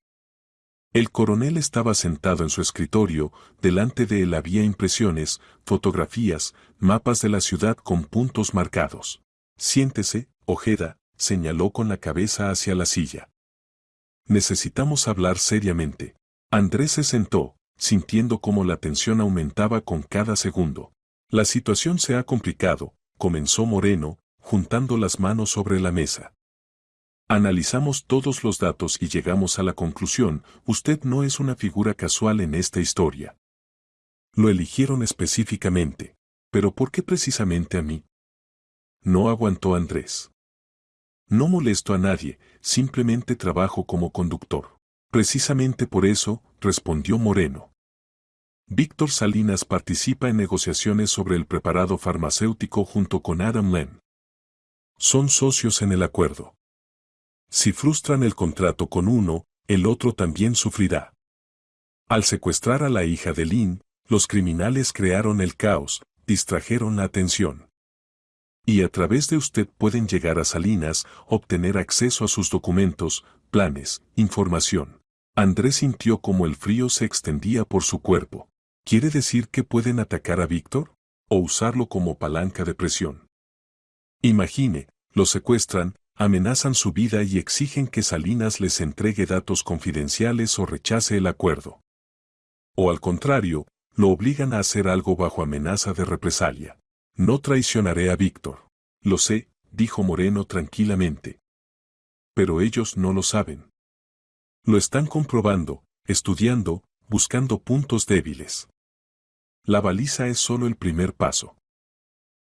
El coronel estaba sentado en su escritorio, delante de él había impresiones, fotografías, mapas de la ciudad con puntos marcados. Siéntese, Ojeda, señaló con la cabeza hacia la silla. Necesitamos hablar seriamente. Andrés se sentó, sintiendo cómo la tensión aumentaba con cada segundo. La situación se ha complicado, comenzó Moreno, juntando las manos sobre la mesa. Analizamos todos los datos y llegamos a la conclusión, usted no es una figura casual en esta historia. Lo eligieron específicamente. ¿Pero por qué precisamente a mí? No aguantó Andrés. No molesto a nadie, simplemente trabajo como conductor. Precisamente por eso, respondió Moreno. Víctor Salinas participa en negociaciones sobre el preparado farmacéutico junto con Adam Len. Son socios en el acuerdo. Si frustran el contrato con uno, el otro también sufrirá. Al secuestrar a la hija de Lynn, los criminales crearon el caos, distrajeron la atención. Y a través de usted pueden llegar a Salinas, obtener acceso a sus documentos, planes, información. Andrés sintió como el frío se extendía por su cuerpo. ¿Quiere decir que pueden atacar a Víctor? ¿O usarlo como palanca de presión? Imagine, lo secuestran, amenazan su vida y exigen que Salinas les entregue datos confidenciales o rechace el acuerdo. O al contrario, lo obligan a hacer algo bajo amenaza de represalia. No traicionaré a Víctor. Lo sé, dijo Moreno tranquilamente. Pero ellos no lo saben. Lo están comprobando, estudiando, buscando puntos débiles. La baliza es solo el primer paso.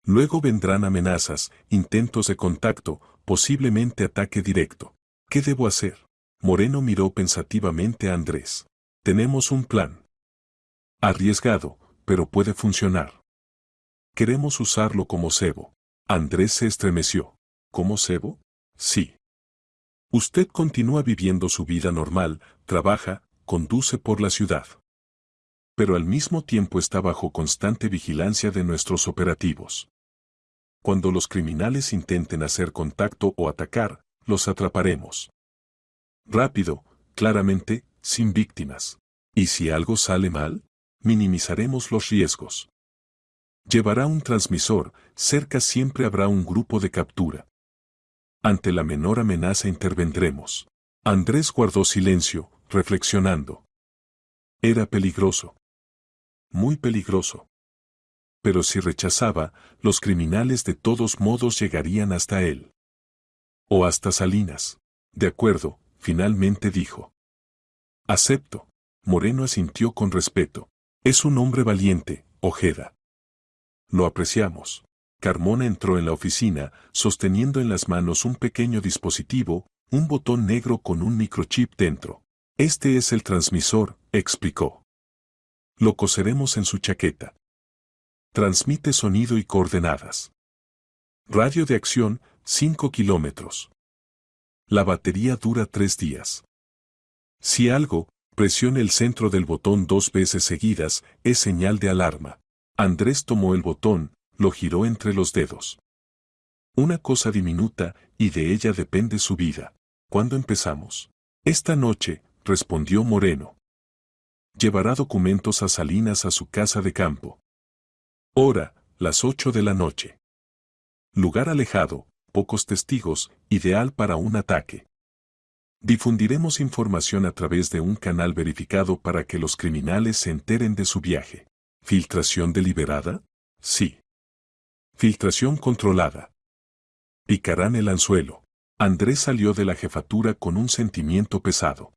Luego vendrán amenazas, intentos de contacto, posiblemente ataque directo. ¿Qué debo hacer? Moreno miró pensativamente a Andrés. Tenemos un plan. Arriesgado, pero puede funcionar. Queremos usarlo como cebo. Andrés se estremeció. ¿Como cebo? Sí. Usted continúa viviendo su vida normal, trabaja, conduce por la ciudad. Pero al mismo tiempo está bajo constante vigilancia de nuestros operativos. Cuando los criminales intenten hacer contacto o atacar, los atraparemos. Rápido, claramente, sin víctimas. ¿Y si algo sale mal? Minimizaremos los riesgos. Llevará un transmisor, cerca siempre habrá un grupo de captura. Ante la menor amenaza intervendremos. Andrés guardó silencio, reflexionando. Era peligroso. Muy peligroso. Pero si rechazaba, los criminales de todos modos llegarían hasta él. O hasta Salinas. De acuerdo, finalmente dijo. Acepto. Moreno asintió con respeto. Es un hombre valiente, Ojeda. Lo apreciamos. Carmona entró en la oficina, sosteniendo en las manos un pequeño dispositivo, un botón negro con un microchip dentro. Este es el transmisor, explicó. Lo coseremos en su chaqueta. Transmite sonido y coordenadas. Radio de acción, 5 kilómetros. La batería dura 3 días. Si algo, presione el centro del botón 2 veces seguidas, es señal de alarma. Andrés tomó el botón, lo giró entre los dedos. Una cosa diminuta, y de ella depende su vida. ¿Cuándo empezamos? Esta noche, respondió Moreno. Llevará documentos a Salinas a su casa de campo. Hora, las 8 de la noche. Lugar alejado, pocos testigos, ideal para un ataque. Difundiremos información a través de un canal verificado para que los criminales se enteren de su viaje. ¿Filtración deliberada? Sí. Filtración controlada. Picarán el anzuelo. Andrés salió de la jefatura con un sentimiento pesado.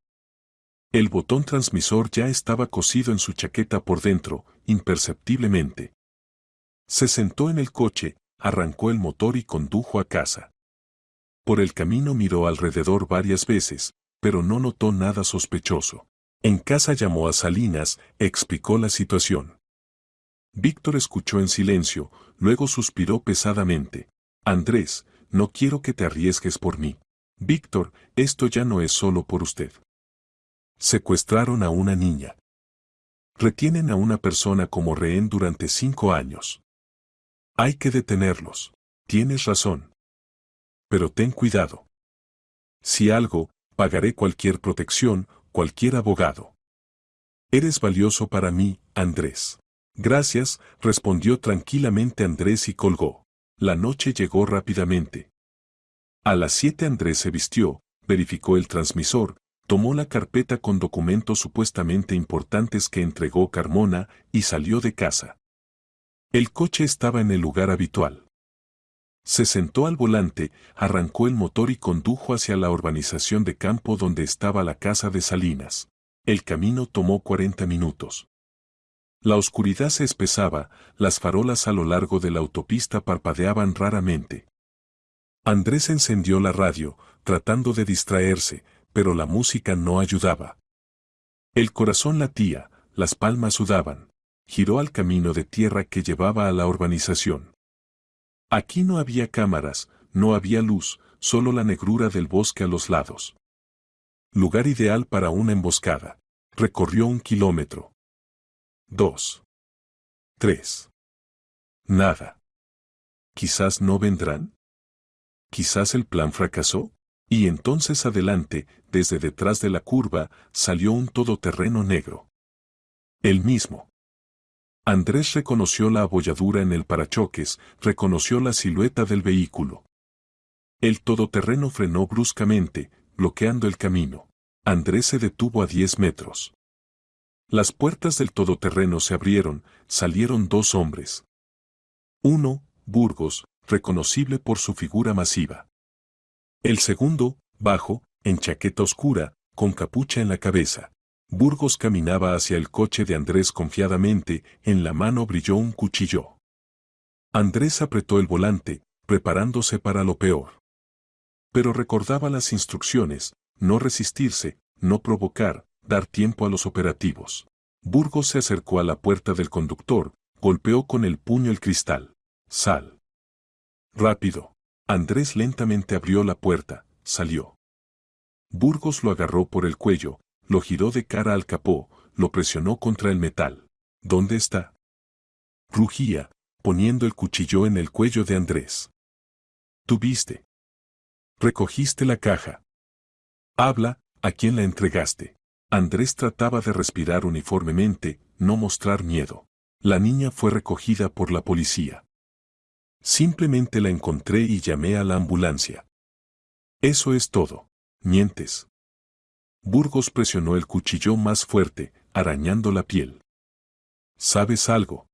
El botón transmisor ya estaba cosido en su chaqueta por dentro, imperceptiblemente. Se sentó en el coche, arrancó el motor y condujo a casa. Por el camino miró alrededor varias veces, pero no notó nada sospechoso. En casa llamó a Salinas, explicó la situación. Víctor escuchó en silencio, luego suspiró pesadamente. Andrés, no quiero que te arriesgues por mí. Víctor, esto ya no es solo por usted. Secuestraron a una niña. Retienen a una persona como rehén durante 5 años. Hay que detenerlos. Tienes razón. Pero ten cuidado. Si algo, pagaré cualquier protección, cualquier abogado. Eres valioso para mí, Andrés. Gracias, respondió tranquilamente Andrés y colgó. La noche llegó rápidamente. A las 7 Andrés se vistió, verificó el transmisor, tomó la carpeta con documentos supuestamente importantes que entregó Carmona y salió de casa. El coche estaba en el lugar habitual. Se sentó al volante, arrancó el motor y condujo hacia la urbanización de campo donde estaba la casa de Salinas. El camino tomó 40 minutos. La oscuridad se espesaba, las farolas a lo largo de la autopista parpadeaban raramente. Andrés encendió la radio, tratando de distraerse, pero la música no ayudaba. El corazón latía, las palmas sudaban. Giró al camino de tierra que llevaba a la urbanización. Aquí no había cámaras, no había luz, solo la negrura del bosque a los lados. Lugar ideal para una emboscada. Recorrió 1 kilómetro. 2. 3. Nada. Quizás no vendrán. Quizás el plan fracasó. Y entonces adelante, desde detrás de la curva, salió un todoterreno negro. El mismo. Andrés reconoció la abolladura en el parachoques, reconoció la silueta del vehículo. El todoterreno frenó bruscamente, bloqueando el camino. Andrés se detuvo a 10 metros. Las puertas del todoterreno se abrieron, salieron 2 hombres. Uno, Burgos, reconocible por su figura masiva. El segundo, bajo, en chaqueta oscura, con capucha en la cabeza. Burgos caminaba hacia el coche de Andrés confiadamente, en la mano brilló un cuchillo. Andrés apretó el volante, preparándose para lo peor. Pero recordaba las instrucciones, no resistirse, no provocar, dar tiempo a los operativos. Burgos se acercó a la puerta del conductor, golpeó con el puño el cristal. Sal. Rápido. Andrés lentamente abrió la puerta, salió. Burgos lo agarró por el cuello, lo giró de cara al capó, lo presionó contra el metal. ¿Dónde está? Rugía, poniendo el cuchillo en el cuello de Andrés. ¿Tú viste? Recogiste la caja. Habla, ¿a quién la entregaste? Andrés trataba de respirar uniformemente, no mostrar miedo. La niña fue recogida por la policía. Simplemente la encontré y llamé a la ambulancia. Eso es todo. Mientes. Burgos presionó el cuchillo más fuerte, arañando la piel. ¿Sabes algo?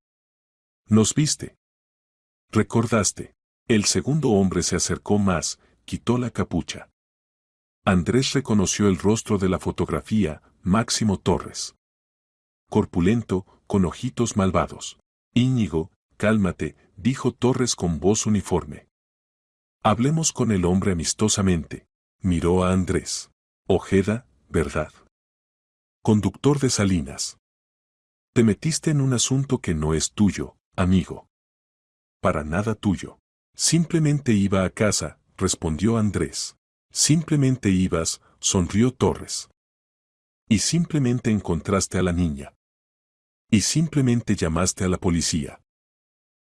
Nos viste. ¿Recordaste? El segundo hombre se acercó más, quitó la capucha. Andrés reconoció el rostro de la fotografía, Máximo Torres. Corpulento, con ojitos malvados. Íñigo, cálmate, dijo Torres con voz uniforme. Hablemos con el hombre amistosamente. Miró a Andrés. Ojeda, ¿verdad? Conductor de Salinas. Te metiste en un asunto que no es tuyo, amigo. Para nada tuyo. Simplemente iba a casa, respondió Andrés. Simplemente ibas, sonrió Torres. Y simplemente encontraste a la niña. Y simplemente llamaste a la policía.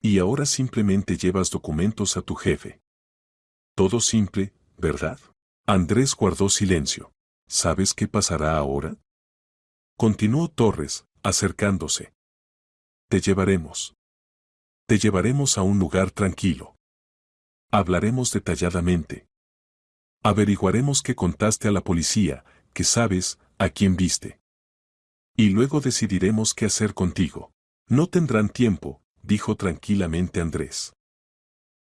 Y ahora simplemente llevas documentos a tu jefe. Todo simple, ¿verdad? Andrés guardó silencio. ¿Sabes qué pasará ahora? Continuó Torres, acercándose. Te llevaremos. Te llevaremos a un lugar tranquilo. Hablaremos detalladamente. Averiguaremos qué contaste a la policía, qué sabes, a quién viste. Y luego decidiremos qué hacer contigo. No tendrán tiempo, dijo tranquilamente Andrés.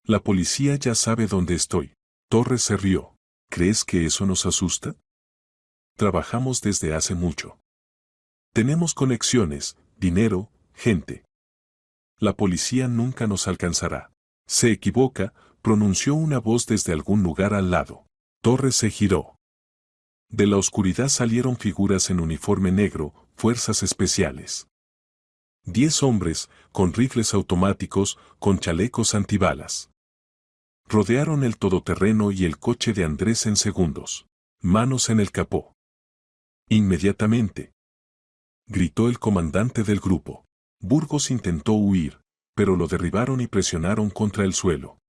La policía ya sabe dónde estoy. Torres se rió. ¿Crees que eso nos asusta? Trabajamos desde hace mucho. Tenemos conexiones, dinero, gente. La policía nunca nos alcanzará. Se equivoca, pronunció una voz desde algún lugar al lado. Torres se giró. De la oscuridad salieron figuras en uniforme negro, fuerzas especiales. 10 hombres, con rifles automáticos, con chalecos antibalas. Rodearon el todoterreno y el coche de Andrés en segundos. Manos en el capó. Inmediatamente. Gritó el comandante del grupo. Burgos intentó huir, pero lo derribaron y presionaron contra el suelo.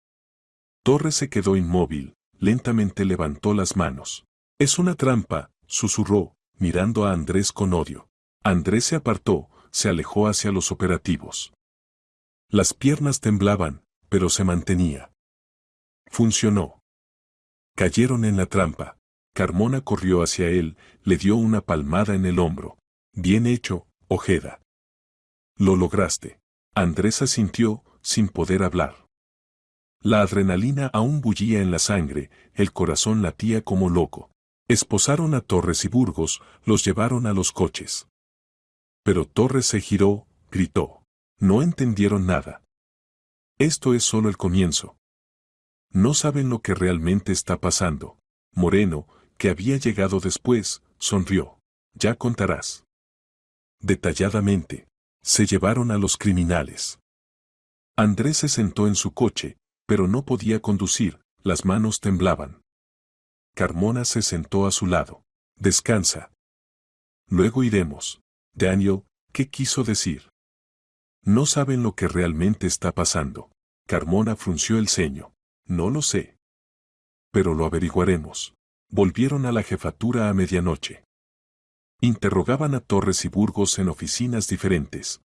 Torres se quedó inmóvil, lentamente levantó las manos. Es una trampa, susurró, mirando a Andrés con odio. Andrés se apartó, se alejó hacia los operativos. Las piernas temblaban, pero se mantenía. Funcionó. Cayeron en la trampa. Carmona corrió hacia él, le dio una palmada en el hombro. Bien hecho, Ojeda. Lo lograste. Andrés asintió, sin poder hablar. La adrenalina aún bullía en la sangre, el corazón latía como loco. Esposaron a Torres y Burgos, los llevaron a los coches. Pero Torres se giró, gritó. No entendieron nada. Esto es solo el comienzo. No saben lo que realmente está pasando. Moreno, que había llegado después, sonrió. Ya contarás. Detalladamente. Se llevaron a los criminales. Andrés se sentó en su coche, pero no podía conducir, las manos temblaban. Carmona se sentó a su lado. Descansa. Luego iremos. Daniel, ¿qué quiso decir? No saben lo que realmente está pasando. Carmona frunció el ceño. No lo sé. Pero lo averiguaremos. Volvieron a la jefatura a medianoche. Interrogaban a Torres y Burgos en oficinas diferentes.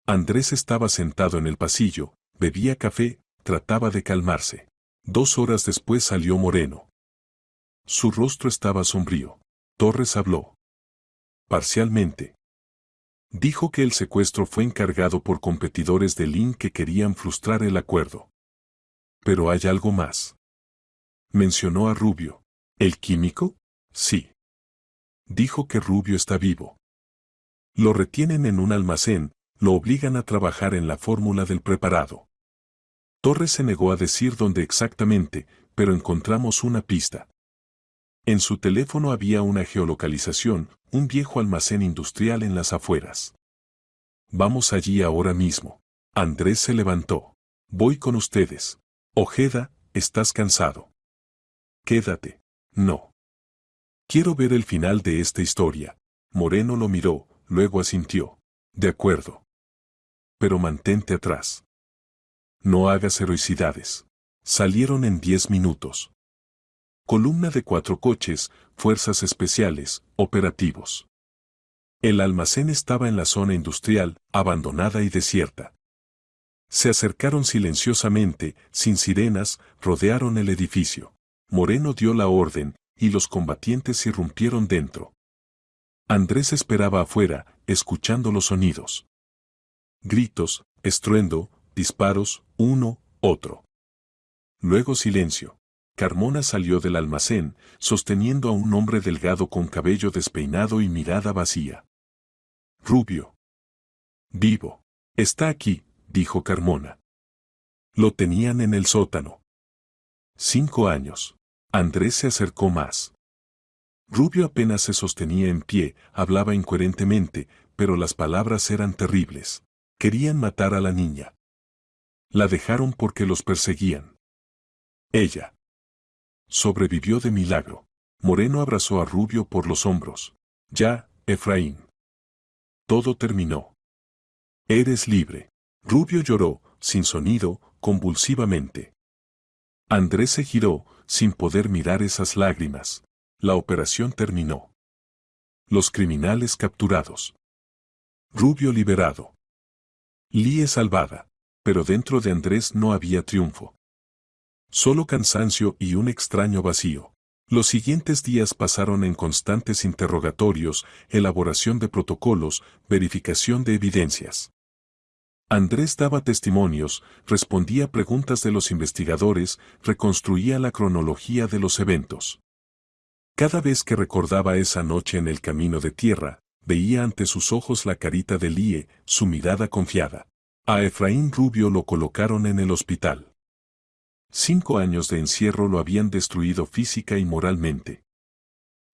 Andrés estaba sentado en el pasillo, bebía café, trataba de calmarse. 2 horas después salió Moreno. Su rostro estaba sombrío. Torres habló. Parcialmente. Dijo que el secuestro fue encargado por competidores de Lin que querían frustrar el acuerdo. Pero hay algo más. Mencionó a Rubio. ¿El químico? Sí. Dijo que Rubio está vivo. Lo retienen en un almacén, lo obligan a trabajar en la fórmula del preparado. Torres se negó a decir dónde exactamente, pero encontramos una pista. En su teléfono había una geolocalización, un viejo almacén industrial en las afueras. Vamos allí ahora mismo. Andrés se levantó. Voy con ustedes. Ojeda, ¿estás cansado? Quédate. No. Quiero ver el final de esta historia. Moreno lo miró, luego asintió. De acuerdo. Pero mantente atrás. No hagas heroicidades. Salieron en 10 minutos. Columna de 4 coches, fuerzas especiales, operativos. El almacén estaba en la zona industrial, abandonada y desierta. Se acercaron silenciosamente, sin sirenas, rodearon el edificio. Moreno dio la orden, y los combatientes irrumpieron dentro. Andrés esperaba afuera, escuchando los sonidos. Gritos, estruendo, disparos, uno, otro. Luego silencio. Carmona salió del almacén, sosteniendo a un hombre delgado con cabello despeinado y mirada vacía. Rubio. Vivo. Está aquí, dijo Carmona. Lo tenían en el sótano. 5 años. Andrés se acercó más. Rubio apenas se sostenía en pie, hablaba incoherentemente, pero las palabras eran terribles. Querían matar a la niña. La dejaron porque los perseguían. Ella sobrevivió de milagro. Moreno abrazó a Rubio por los hombros. Ya, Efraín. Todo terminó. Eres libre. Rubio lloró, sin sonido, convulsivamente. Andrés se giró, sin poder mirar esas lágrimas. La operación terminó. Los criminales capturados. Rubio liberado. Lie salvada. Pero dentro de Andrés no había triunfo. Solo cansancio y un extraño vacío. Los siguientes días pasaron en constantes interrogatorios, elaboración de protocolos, verificación de evidencias. Andrés daba testimonios, respondía preguntas de los investigadores, reconstruía la cronología de los eventos. Cada vez que recordaba esa noche en el camino de tierra, veía ante sus ojos la carita de Lie, su mirada confiada. A Efraín Rubio lo colocaron en el hospital. 5 años de encierro lo habían destruido física y moralmente.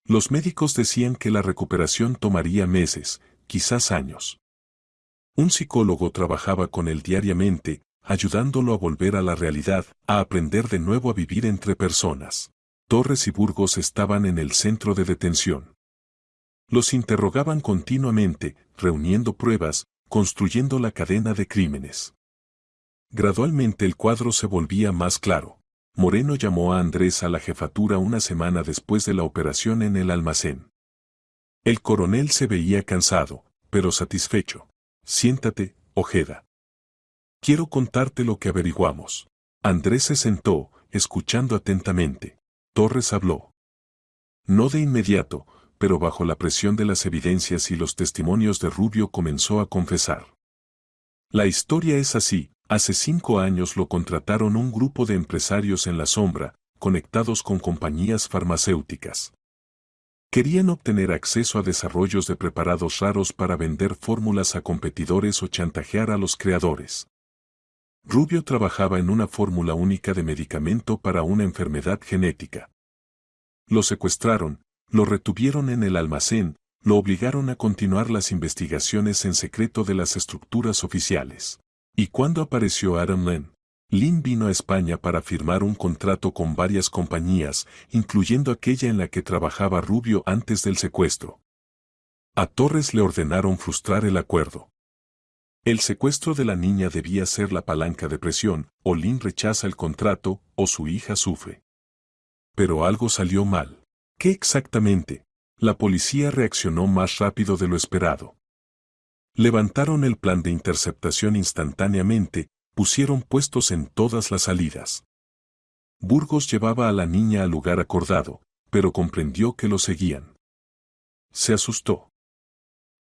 Los médicos decían que la recuperación tomaría meses, quizás años. Un psicólogo trabajaba con él diariamente, ayudándolo a volver a la realidad, a aprender de nuevo a vivir entre personas. Torres y Burgos estaban en el centro de detención. Los interrogaban continuamente, reuniendo pruebas, construyendo la cadena de crímenes. Gradualmente el cuadro se volvía más claro. Moreno llamó a Andrés a la jefatura una semana después de la operación en el almacén. El coronel se veía cansado, pero satisfecho. Siéntate, Ojeda. Quiero contarte lo que averiguamos. Andrés se sentó, escuchando atentamente. Torres habló. No de inmediato, pero bajo la presión de las evidencias y los testimonios de Rubio comenzó a confesar. La historia es así. Hace 5 años lo contrataron un grupo de empresarios en la sombra, conectados con compañías farmacéuticas. Querían obtener acceso a desarrollos de preparados raros para vender fórmulas a competidores o chantajear a los creadores. Rubio trabajaba en una fórmula única de medicamento para una enfermedad genética. Lo secuestraron, lo retuvieron en el almacén, lo obligaron a continuar las investigaciones en secreto de las estructuras oficiales. Y cuando apareció Adam Lin vino a España para firmar un contrato con varias compañías, incluyendo aquella en la que trabajaba Rubio antes del secuestro. A Torres le ordenaron frustrar el acuerdo. El secuestro de la niña debía ser la palanca de presión, o Lin rechaza el contrato, o su hija sufre. Pero algo salió mal. ¿Qué exactamente? La policía reaccionó más rápido de lo esperado. Levantaron el plan de interceptación instantáneamente, pusieron puestos en todas las salidas. Burgos llevaba a la niña al lugar acordado, pero comprendió que lo seguían. Se asustó.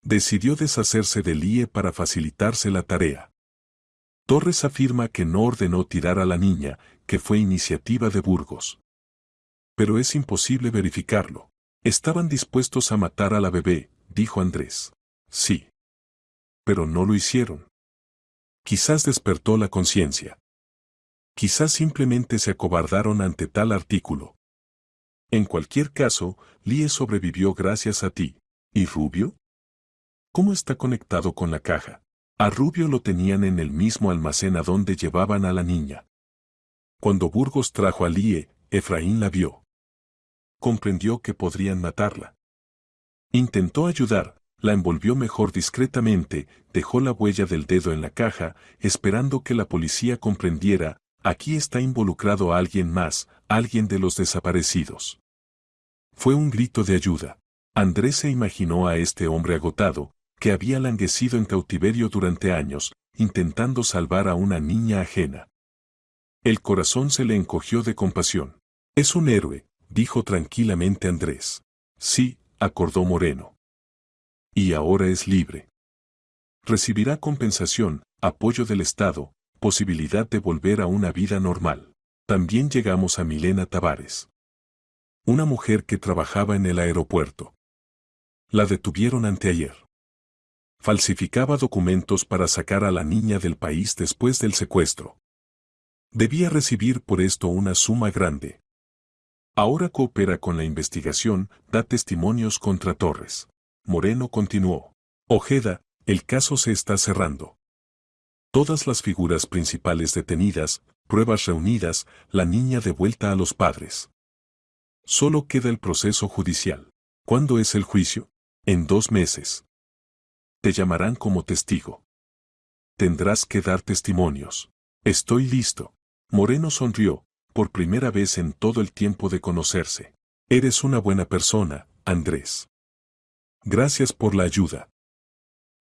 Decidió deshacerse de Lie para facilitarse la tarea. Torres afirma que no ordenó tirar a la niña, que fue iniciativa de Burgos. Pero es imposible verificarlo. Estaban dispuestos a matar a la bebé, dijo Andrés. Sí. Pero no lo hicieron. Quizás despertó la conciencia. Quizás simplemente se acobardaron ante tal artículo. En cualquier caso, Lie sobrevivió gracias a ti. ¿Y Rubio? ¿Cómo está conectado con la caja? A Rubio lo tenían en el mismo almacén a donde llevaban a la niña. Cuando Burgos trajo a Lie, Efraín la vio. Comprendió que podrían matarla. Intentó ayudar. La envolvió mejor discretamente, dejó la huella del dedo en la caja, esperando que la policía comprendiera, aquí está involucrado alguien más, alguien de los desaparecidos. Fue un grito de ayuda. Andrés se imaginó a este hombre agotado, que había languecido en cautiverio durante años, intentando salvar a una niña ajena. El corazón se le encogió de compasión. Es un héroe, dijo tranquilamente Andrés. Sí, acordó Moreno. Y ahora es libre. Recibirá compensación, apoyo del Estado, posibilidad de volver a una vida normal. También llegamos a Milena Tavares. Una mujer que trabajaba en el aeropuerto. La detuvieron anteayer. Falsificaba documentos para sacar a la niña del país después del secuestro. Debía recibir por esto una suma grande. Ahora coopera con la investigación, da testimonios contra Torres. Moreno continuó. Ojeda, el caso se está cerrando. Todas las figuras principales detenidas, pruebas reunidas, la niña devuelta a los padres. Solo queda el proceso judicial. ¿Cuándo es el juicio? En 2 meses. Te llamarán como testigo. Tendrás que dar testimonios. Estoy listo. Moreno sonrió, por primera vez en todo el tiempo de conocerse. Eres una buena persona, Andrés. Gracias por la ayuda.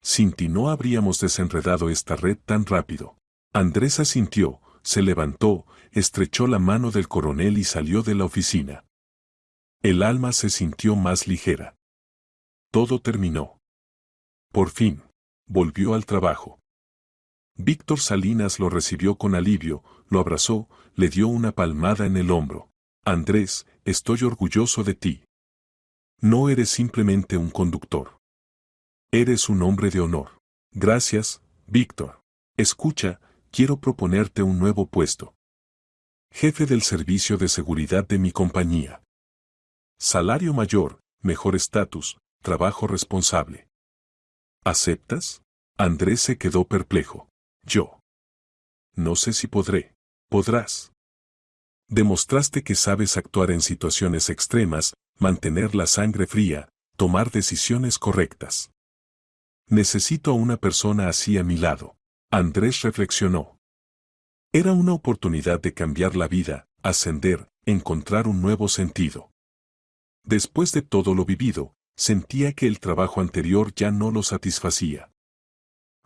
Sin ti no habríamos desenredado esta red tan rápido. Andrés asintió, se levantó, estrechó la mano del coronel y salió de la oficina. El alma se sintió más ligera. Todo terminó. Por fin, volvió al trabajo. Víctor Salinas lo recibió con alivio, lo abrazó, le dio una palmada en el hombro. Andrés, estoy orgulloso de ti. No eres simplemente un conductor. Eres un hombre de honor. Gracias, Víctor. Escucha, quiero proponerte un nuevo puesto. Jefe del servicio de seguridad de mi compañía. Salario mayor, mejor estatus, trabajo responsable. ¿Aceptas? Andrés se quedó perplejo. Yo. No sé si podré. Podrás. Demostraste que sabes actuar en situaciones extremas, mantener la sangre fría, tomar decisiones correctas. Necesito a una persona así a mi lado. Andrés reflexionó. Era una oportunidad de cambiar la vida, ascender, encontrar un nuevo sentido. Después de todo lo vivido, sentía que el trabajo anterior ya no lo satisfacía.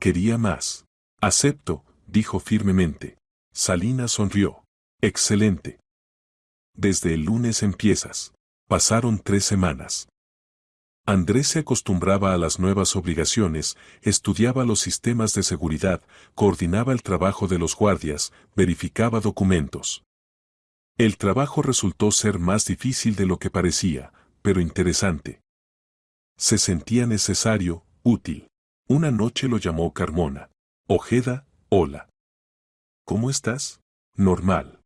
Quería más. Acepto, dijo firmemente. Salinas sonrió. Excelente. Desde el lunes empiezas. Pasaron 3 semanas. Andrés se acostumbraba a las nuevas obligaciones, estudiaba los sistemas de seguridad, coordinaba el trabajo de los guardias, verificaba documentos. El trabajo resultó ser más difícil de lo que parecía, pero interesante. Se sentía necesario, útil. Una noche lo llamó Carmona. Ojeda, hola. ¿Cómo estás? Normal.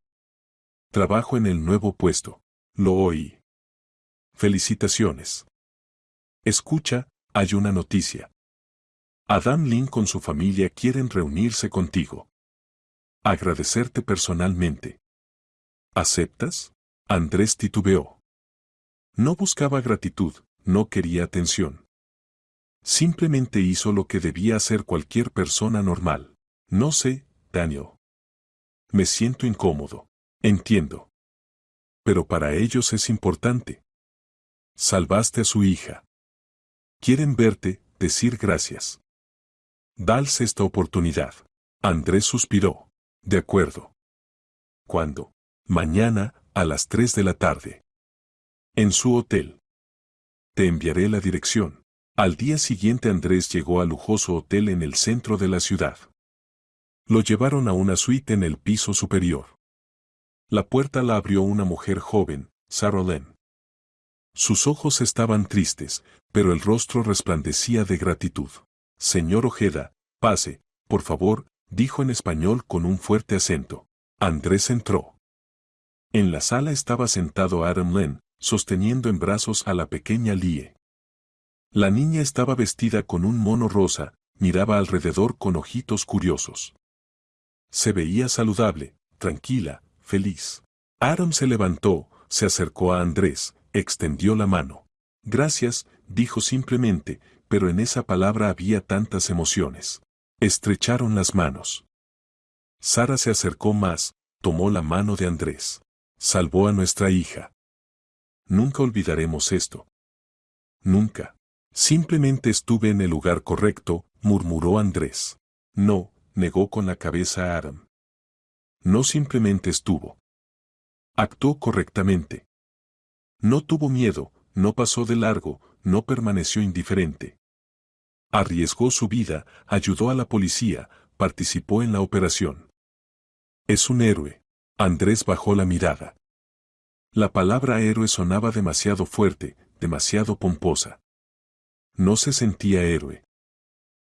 Trabajo en el nuevo puesto. Lo oí. Felicitaciones. Escucha, hay una noticia. Adam Lin con su familia quieren reunirse contigo. Agradecerte personalmente. ¿Aceptas? Andrés titubeó. No buscaba gratitud, no quería atención. Simplemente hizo lo que debía hacer cualquier persona normal. No sé, Daniel. Me siento incómodo. Entiendo. Pero para ellos es importante. Salvaste a su hija. Quieren verte, decir gracias. Dales esta oportunidad. Andrés suspiró. De acuerdo. ¿Cuándo? Mañana, a las 3 de la tarde. En su hotel. Te enviaré la dirección. Al día siguiente Andrés llegó al lujoso hotel en el centro de la ciudad. Lo llevaron a una suite en el piso superior. La puerta la abrió una mujer joven, Sarah Lynn. Sus ojos estaban tristes, pero el rostro resplandecía de gratitud. Señor Ojeda, pase, por favor, dijo en español con un fuerte acento. Andrés entró. En la sala estaba sentado Adam Lynn, sosteniendo en brazos a la pequeña Lie. La niña estaba vestida con un mono rosa, miraba alrededor con ojitos curiosos. Se veía saludable, tranquila, feliz. Adam se levantó, se acercó a Andrés, extendió la mano. Gracias, dijo simplemente, pero en esa palabra había tantas emociones. Estrecharon las manos. Sara se acercó más, tomó la mano de Andrés. Salvó a nuestra hija. Nunca olvidaremos esto. Nunca. Simplemente estuve en el lugar correcto, murmuró Andrés. No, negó con la cabeza Adam. No simplemente estuvo. Actuó correctamente. No tuvo miedo, no pasó de largo, no permaneció indiferente. Arriesgó su vida, ayudó a la policía, participó en la operación. Es un héroe. Andrés bajó la mirada. La palabra héroe sonaba demasiado fuerte, demasiado pomposa. No se sentía héroe.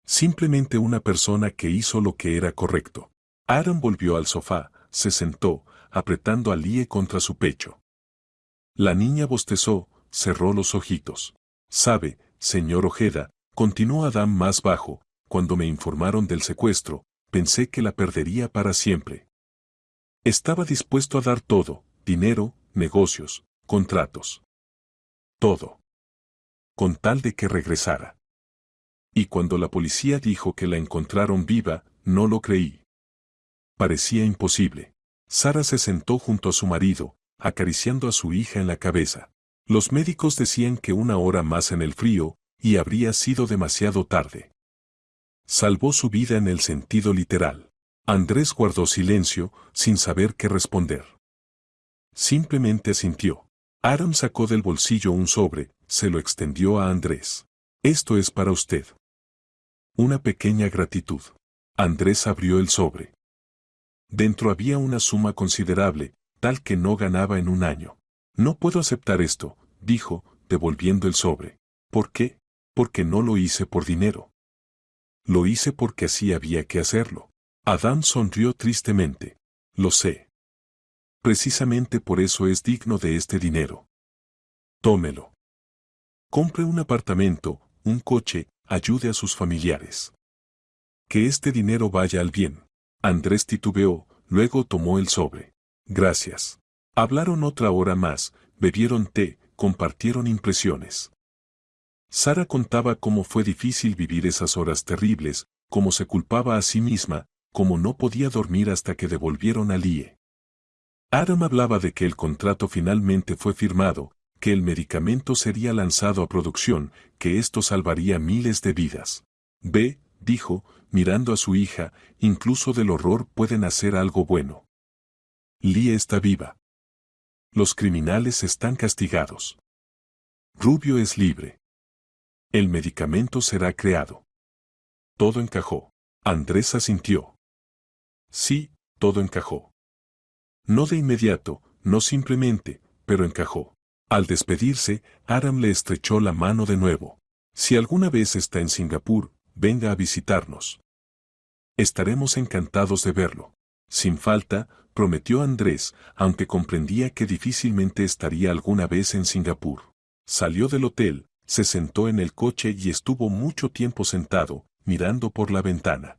Simplemente una persona que hizo lo que era correcto. Aaron volvió al sofá, se sentó, apretando a Lie contra su pecho. La niña bostezó, cerró los ojitos. Sabe, señor Ojeda, continuó Adam más bajo, cuando me informaron del secuestro, pensé que la perdería para siempre. Estaba dispuesto a dar todo, dinero, negocios, contratos. Todo. Con tal de que regresara. Y cuando la policía dijo que la encontraron viva, no lo creí. Parecía imposible. Sara se sentó junto a su marido, acariciando a su hija en la cabeza. Los médicos decían que 1 hora más en el frío, y habría sido demasiado tarde. Salvó su vida en el sentido literal. Andrés guardó silencio, sin saber qué responder. Simplemente asintió. Aaron sacó del bolsillo un sobre, se lo extendió a Andrés. Esto es para usted. Una pequeña gratitud. Andrés abrió el sobre. Dentro había una suma considerable, tal que no ganaba en 1 año. No puedo aceptar esto, dijo, devolviendo el sobre. ¿Por qué? Porque no lo hice por dinero. Lo hice porque así había que hacerlo. Adán sonrió tristemente. Lo sé. Precisamente por eso es digno de este dinero. Tómelo. Compre un apartamento, un coche, ayude a sus familiares. Que este dinero vaya al bien. Andrés titubeó, luego tomó el sobre. Gracias. Hablaron otra hora más, bebieron té, compartieron impresiones. Sara contaba cómo fue difícil vivir esas horas terribles, cómo se culpaba a sí misma, cómo no podía dormir hasta que devolvieron a Lie. Adam hablaba de que el contrato finalmente fue firmado, que el medicamento sería lanzado a producción, que esto salvaría miles de vidas. Ve, dijo, mirando a su hija, incluso del horror pueden hacer algo bueno. Lie está viva. Los criminales están castigados. Rubio es libre. El medicamento será creado. Todo encajó. Andrés asintió. Sí, todo encajó. No de inmediato, no simplemente, pero encajó. Al despedirse, Aram le estrechó la mano de nuevo. Si alguna vez está en Singapur, venga a visitarnos. Estaremos encantados de verlo. Sin falta, prometió Andrés, aunque comprendía que difícilmente estaría alguna vez en Singapur. Salió del hotel, se sentó en el coche y estuvo mucho tiempo sentado, mirando por la ventana.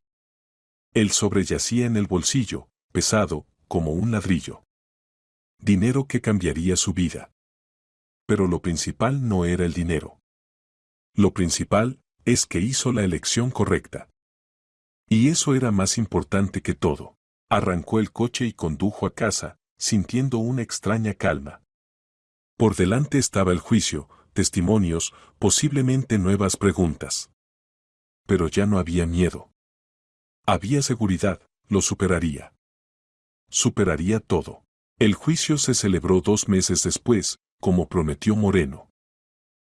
El sobre yacía en el bolsillo, pesado, como un ladrillo. Dinero que cambiaría su vida. Pero lo principal no era el dinero. Lo principal es que hizo la elección correcta. Y eso era más importante que todo. Arrancó el coche y condujo a casa, sintiendo una extraña calma. Por delante estaba el juicio, testimonios, posiblemente nuevas preguntas. Pero ya no había miedo. Había seguridad, lo superaría. Superaría todo. El juicio se celebró 2 meses después, como prometió Moreno.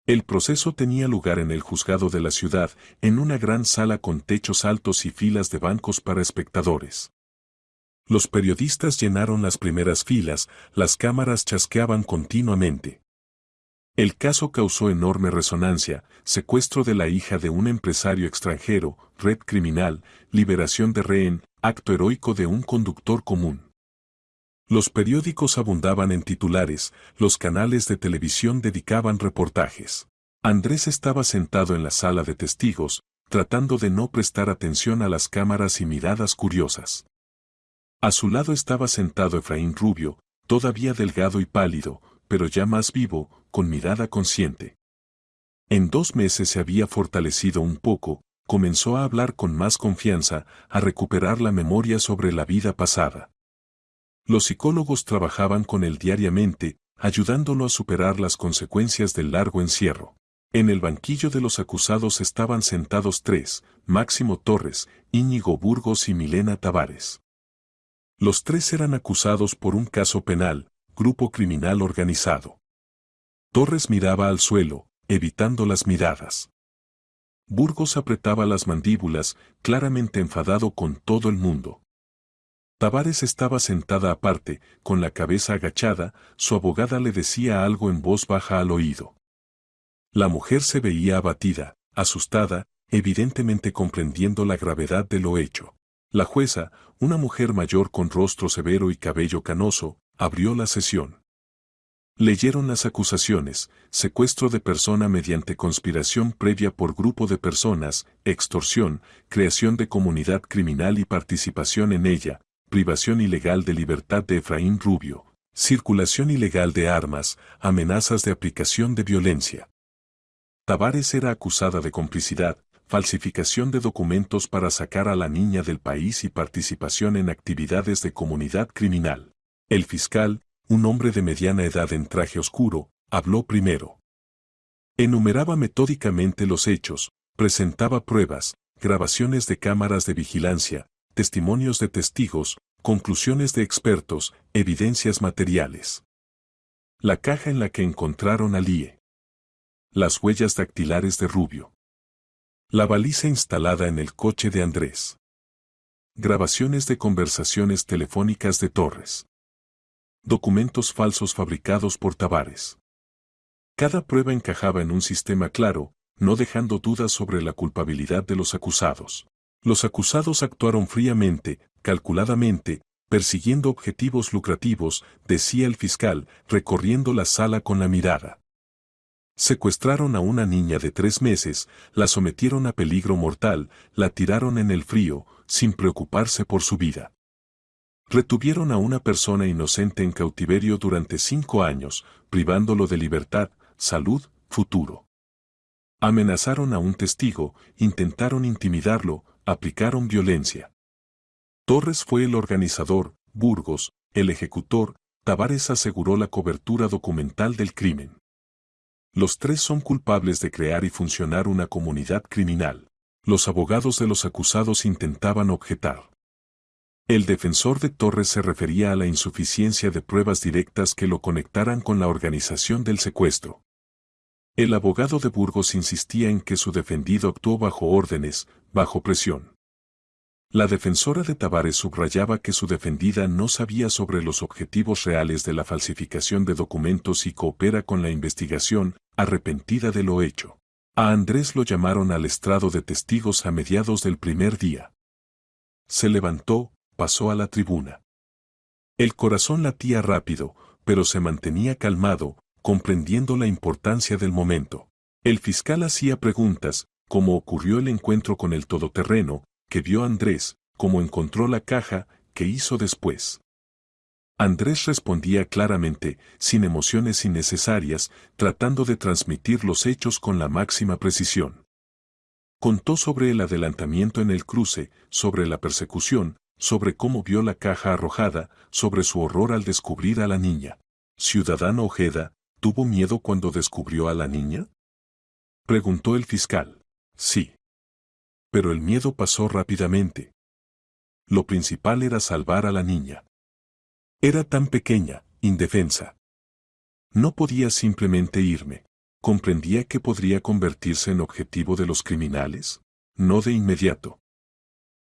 El proceso tenía lugar en el juzgado de la ciudad, en una gran sala con techos altos y filas de bancos para espectadores. Los periodistas llenaron las primeras filas, las cámaras chasqueaban continuamente. El caso causó enorme resonancia: secuestro de la hija de un empresario extranjero, red criminal, liberación de rehén, acto heroico de un conductor común. Los periódicos abundaban en titulares, los canales de televisión dedicaban reportajes. Andrés estaba sentado en la sala de testigos, tratando de no prestar atención a las cámaras y miradas curiosas. A su lado estaba sentado Efraín Rubio, todavía delgado y pálido, pero ya más vivo, con mirada consciente. En 2 meses se había fortalecido un poco, comenzó a hablar con más confianza, a recuperar la memoria sobre la vida pasada. Los psicólogos trabajaban con él diariamente, ayudándolo a superar las consecuencias del largo encierro. En el banquillo de los acusados estaban sentados 3, Máximo Torres, Íñigo Burgos y Milena Tavares. Los 3 eran acusados por un caso penal, grupo criminal organizado. Torres miraba al suelo, evitando las miradas. Burgos apretaba las mandíbulas, claramente enfadado con todo el mundo. Tavares estaba sentada aparte, con la cabeza agachada, su abogada le decía algo en voz baja al oído. La mujer se veía abatida, asustada, evidentemente comprendiendo la gravedad de lo hecho. La jueza, una mujer mayor con rostro severo y cabello canoso, abrió la sesión. Leyeron las acusaciones: secuestro de persona mediante conspiración previa por grupo de personas, extorsión, creación de comunidad criminal y participación en ella, privación ilegal de libertad de Efraín Rubio, circulación ilegal de armas, amenazas de aplicación de violencia. Tavares era acusada de complicidad, falsificación de documentos para sacar a la niña del país y participación en actividades de comunidad criminal. El fiscal, un hombre de mediana edad en traje oscuro, habló primero. Enumeraba metódicamente los hechos, presentaba pruebas, grabaciones de cámaras de vigilancia, testimonios de testigos, conclusiones de expertos, evidencias materiales. La caja en la que encontraron a Lie. Las huellas dactilares de Rubio. La baliza instalada en el coche de Andrés. Grabaciones de conversaciones telefónicas de Torres. Documentos falsos fabricados por Tavares. Cada prueba encajaba en un sistema claro, no dejando dudas sobre la culpabilidad de los acusados. Los acusados actuaron fríamente, calculadamente, persiguiendo objetivos lucrativos, decía el fiscal, recorriendo la sala con la mirada. Secuestraron a una niña de 3 meses, la sometieron a peligro mortal, la tiraron en el frío, sin preocuparse por su vida. Retuvieron a una persona inocente en cautiverio durante 5 años, privándolo de libertad, salud, futuro. Amenazaron a un testigo, intentaron intimidarlo, aplicaron violencia. Torres fue el organizador, Burgos, el ejecutor, Tavares aseguró la cobertura documental del crimen. Los 3 son culpables de crear y funcionar una comunidad criminal. Los abogados de los acusados intentaban objetar. El defensor de Torres se refería a la insuficiencia de pruebas directas que lo conectaran con la organización del secuestro. El abogado de Burgos insistía en que su defendido actuó bajo órdenes, bajo presión. La defensora de Tavares subrayaba que su defendida no sabía sobre los objetivos reales de la falsificación de documentos y coopera con la investigación, arrepentida de lo hecho. A Andrés lo llamaron al estrado de testigos a mediados del primer día. Se levantó, pasó a la tribuna. El corazón latía rápido, pero se mantenía calmado, comprendiendo la importancia del momento. El fiscal hacía preguntas, cómo ocurrió el encuentro con el todoterreno, que vio Andrés, cómo encontró la caja, qué hizo después. Andrés respondía claramente, sin emociones innecesarias, tratando de transmitir los hechos con la máxima precisión. Contó sobre el adelantamiento en el cruce, sobre la persecución, sobre cómo vio la caja arrojada, sobre su horror al descubrir a la niña. «Ciudadano Ojeda, ¿tuvo miedo cuando descubrió a la niña?», preguntó el fiscal. Sí. Pero el miedo pasó rápidamente. Lo principal era salvar a la niña. Era tan pequeña, indefensa. No podía simplemente irme. ¿Comprendía que podría convertirse en objetivo de los criminales? No de inmediato.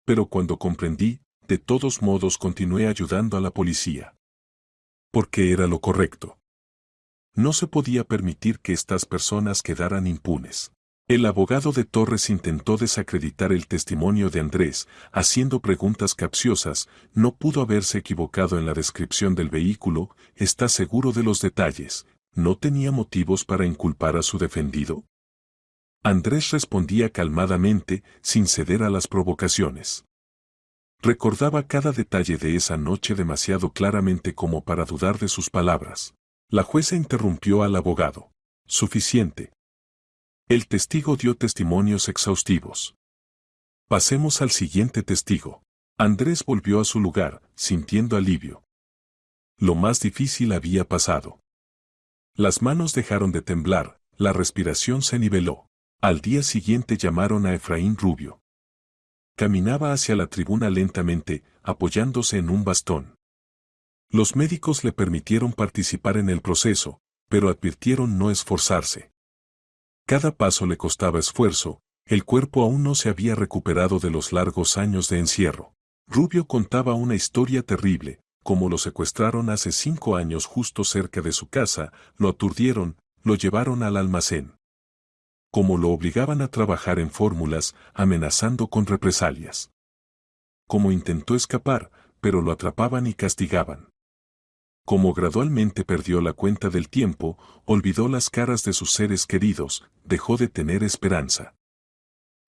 Pero cuando comprendí, de todos modos continué ayudando a la policía. Porque era lo correcto. No se podía permitir que estas personas quedaran impunes. El abogado de Torres intentó desacreditar el testimonio de Andrés, haciendo preguntas capciosas. No pudo haberse equivocado en la descripción del vehículo, ¿está seguro de los detalles? ¿No tenía motivos para inculpar a su defendido? Andrés respondía calmadamente, sin ceder a las provocaciones. Recordaba cada detalle de esa noche demasiado claramente como para dudar de sus palabras. La jueza interrumpió al abogado. Suficiente. El testigo dio testimonios exhaustivos. Pasemos al siguiente testigo. Andrés volvió a su lugar, sintiendo alivio. Lo más difícil había pasado. Las manos dejaron de temblar, la respiración se niveló. Al día siguiente llamaron a Efraín Rubio. Caminaba hacia la tribuna lentamente, apoyándose en un bastón. Los médicos le permitieron participar en el proceso, pero advirtieron no esforzarse. Cada paso le costaba esfuerzo, El cuerpo aún no se había recuperado de los largos años de encierro. Rubio contaba una historia terrible, como lo secuestraron hace 5 años justo cerca de su casa, lo aturdieron, lo llevaron al almacén. Como lo obligaban a trabajar en fórmulas, amenazando con represalias. Como intentó escapar, pero lo atrapaban y castigaban. Como gradualmente perdió la cuenta del tiempo, olvidó las caras de sus seres queridos, dejó de tener esperanza.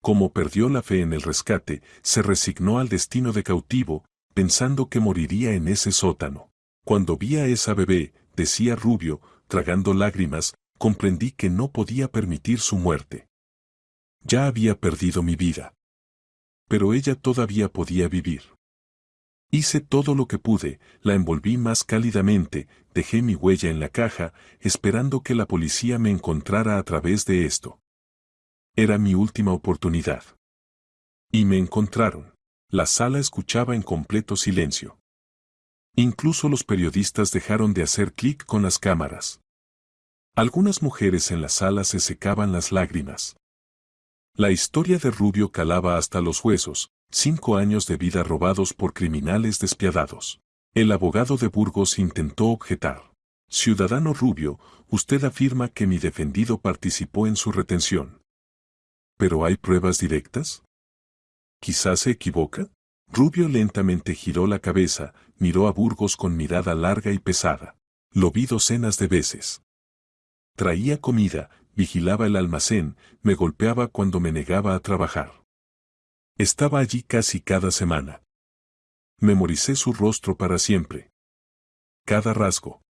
Como perdió la fe en el rescate, se resignó al destino de cautivo, pensando que moriría en ese sótano. Cuando vi a esa bebé, decía Rubio, tragando lágrimas, comprendí que no podía permitir su muerte. Ya había perdido mi vida. Pero ella todavía podía vivir. Hice todo lo que pude, la envolví más cálidamente, dejé mi huella en la caja, esperando que la policía me encontrara a través de esto. Era mi última oportunidad. Y me encontraron. La sala escuchaba en completo silencio. Incluso los periodistas dejaron de hacer clic con las cámaras. Algunas mujeres en la sala se secaban las lágrimas. La historia de Rubio calaba hasta los huesos, 5 años de vida robados por criminales despiadados. El abogado de Burgos intentó objetar. Ciudadano Rubio, usted afirma que mi defendido participó en su retención. ¿Pero hay pruebas directas? ¿Quizás se equivoca? Rubio lentamente giró la cabeza, miró a Burgos con mirada larga y pesada. Lo vi docenas de veces. Traía comida, vigilaba el almacén, me golpeaba cuando me negaba a trabajar. Estaba allí casi cada semana. Memoricé su rostro para siempre. Cada rasgo.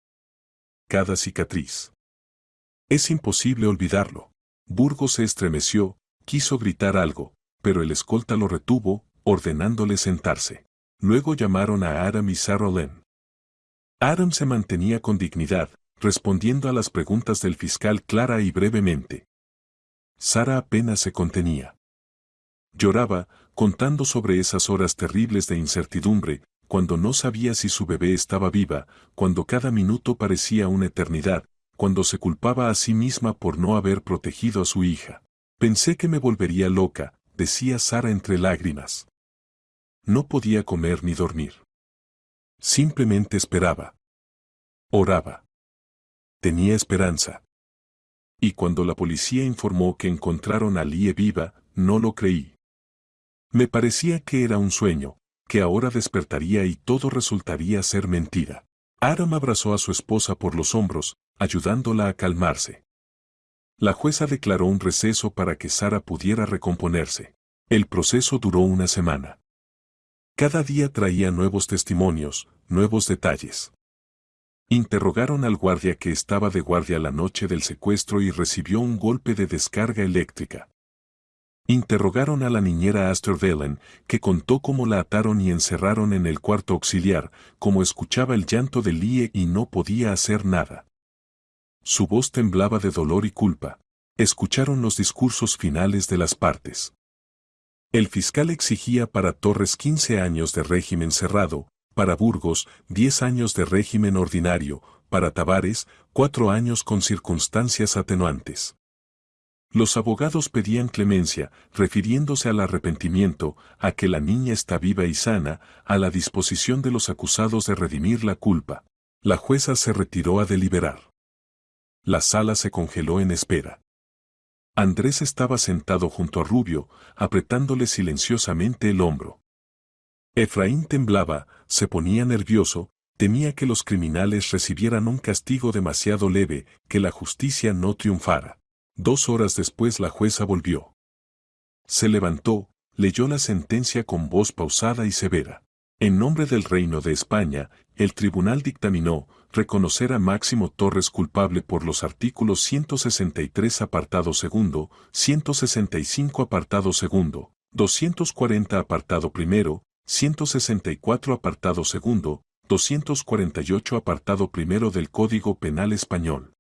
Cada cicatriz. Es imposible olvidarlo. Burgos se estremeció, quiso gritar algo, pero el escolta lo retuvo, ordenándole sentarse. Luego llamaron a Adam y Sarah Lynn. Adam se mantenía con dignidad, respondiendo a las preguntas del fiscal clara y brevemente. Sara apenas se contenía. Lloraba, contando sobre esas horas terribles de incertidumbre, cuando no sabía si su bebé estaba viva, cuando cada minuto parecía una eternidad, cuando se culpaba a sí misma por no haber protegido a su hija. Pensé que me volvería loca, decía Sara entre lágrimas. No podía comer ni dormir. Simplemente esperaba. Oraba. Tenía esperanza. Y cuando la policía informó que encontraron a Lie viva, no lo creí. Me parecía que era un sueño, que ahora despertaría y todo resultaría ser mentira. Adam abrazó a su esposa por los hombros, ayudándola a calmarse. La jueza declaró un receso para que Sara pudiera recomponerse. El proceso duró una semana. Cada día traía nuevos testimonios, nuevos detalles. Interrogaron al guardia que estaba de guardia la noche del secuestro y recibió un golpe de descarga eléctrica. Interrogaron a la niñera Astor Dellen, que contó cómo la ataron y encerraron en el cuarto auxiliar, cómo escuchaba el llanto de Lie y no podía hacer nada. Su voz temblaba de dolor y culpa. Escucharon los discursos finales de las partes. El fiscal exigía para Torres 15 años de régimen cerrado, para Burgos 10 años de régimen ordinario, para Tavares 4 años con circunstancias atenuantes. Los abogados pedían clemencia, refiriéndose al arrepentimiento, a que la niña está viva y sana, a la disposición de los acusados de redimir la culpa. La jueza se retiró a deliberar. La sala se congeló en espera. Andrés estaba sentado junto a Rubio, apretándole silenciosamente el hombro. Efraín temblaba, se ponía nervioso, temía que los criminales recibieran un castigo demasiado leve, que la justicia no triunfara. 2 horas después la jueza volvió. Se levantó, leyó la sentencia con voz pausada y severa. En nombre del Reino de España, el tribunal dictaminó reconocer a Máximo Torres culpable por los artículos 163 apartado segundo, 165 apartado segundo, 240 apartado primero, 164 apartado segundo, 248 apartado primero del Código Penal Español.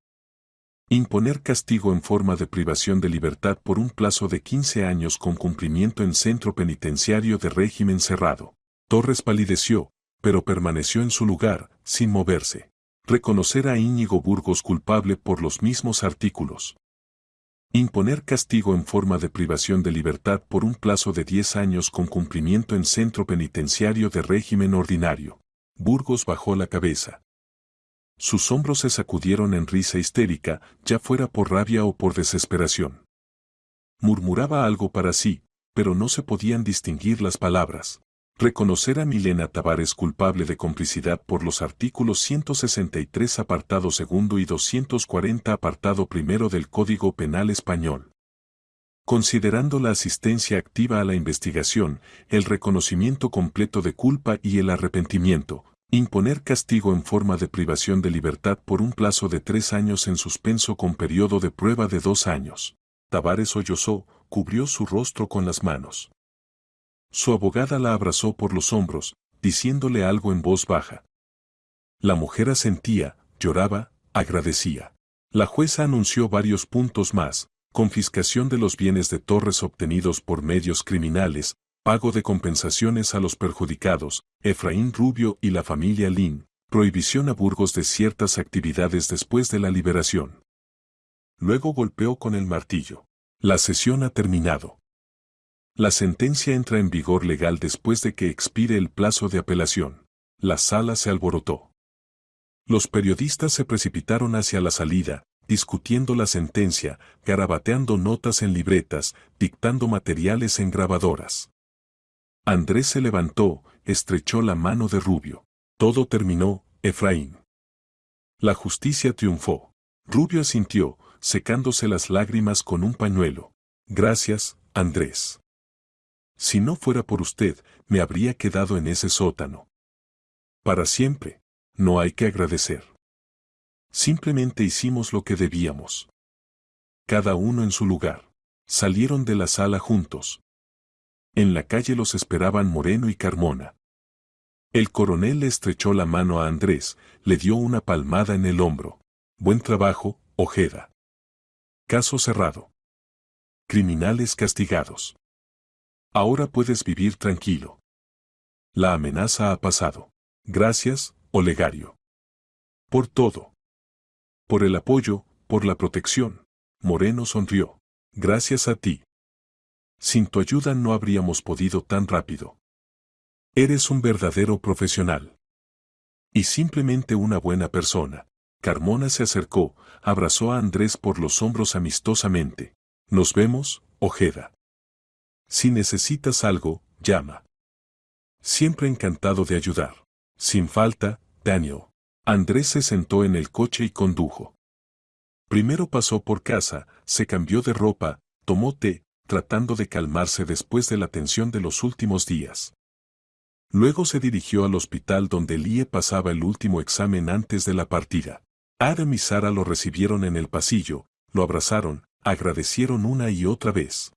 Imponer castigo en forma de privación de libertad por un plazo de 15 años con cumplimiento en centro penitenciario de régimen cerrado. Torres palideció, pero permaneció en su lugar, sin moverse. Reconocer a Íñigo Burgos culpable por los mismos artículos. Imponer castigo en forma de privación de libertad por un plazo de 10 años con cumplimiento en centro penitenciario de régimen ordinario. Burgos bajó la cabeza. Sus hombros se sacudieron en risa histérica, ya fuera por rabia o por desesperación. Murmuraba algo para sí, pero no se podían distinguir las palabras. Reconocer a Milena Tavares culpable de complicidad por los artículos 163 apartado segundo y 240 apartado primero del Código Penal Español. Considerando la asistencia activa a la investigación, el reconocimiento completo de culpa y el arrepentimiento, imponer castigo en forma de privación de libertad por un plazo de 3 años en suspenso con periodo de prueba de 2 años. Tavares sollozó, cubrió su rostro con las manos. Su abogada la abrazó por los hombros, diciéndole algo en voz baja. La mujer asentía, lloraba, agradecía. La jueza anunció varios puntos más: confiscación de los bienes de Torres obtenidos por medios criminales, pago de compensaciones a los perjudicados, Efraín Rubio y la familia Lin, prohibición a Burgos de ciertas actividades después de la liberación. Luego golpeó con el martillo. La sesión ha terminado. La sentencia entra en vigor legal después de que expire el plazo de apelación. La sala se alborotó. Los periodistas se precipitaron hacia la salida, discutiendo la sentencia, garabateando notas en libretas, dictando materiales en grabadoras. Andrés se levantó, estrechó la mano de Rubio. Todo terminó, Efraín. La justicia triunfó. Rubio asintió, secándose las lágrimas con un pañuelo. Gracias, Andrés. Si no fuera por usted, me habría quedado en ese sótano. Para siempre. No hay que agradecer. Simplemente hicimos lo que debíamos. Cada uno en su lugar. Salieron de la sala juntos. En la calle los esperaban Moreno y Carmona. El coronel le estrechó la mano a Andrés, le dio una palmada en el hombro. Buen trabajo, Ojeda. Caso cerrado. Criminales castigados. Ahora puedes vivir tranquilo. La amenaza ha pasado. Gracias, Olegario. Por todo. Por el apoyo, por la protección. Moreno sonrió. Gracias a ti. Sin tu ayuda no habríamos podido tan rápido. Eres un verdadero profesional. Y simplemente una buena persona. Carmona se acercó, abrazó a Andrés por los hombros amistosamente. Nos vemos, Ojeda. Si necesitas algo, llama. Siempre encantado de ayudar. Sin falta, Daniel. Andrés se sentó en el coche y condujo. Primero pasó por casa, se cambió de ropa, tomó té, tratando de calmarse después de la tensión de los últimos días. Luego se dirigió al hospital donde Lie pasaba el último examen antes de la partida. Adam y Sara lo recibieron en el pasillo, lo abrazaron, agradecieron una y otra vez.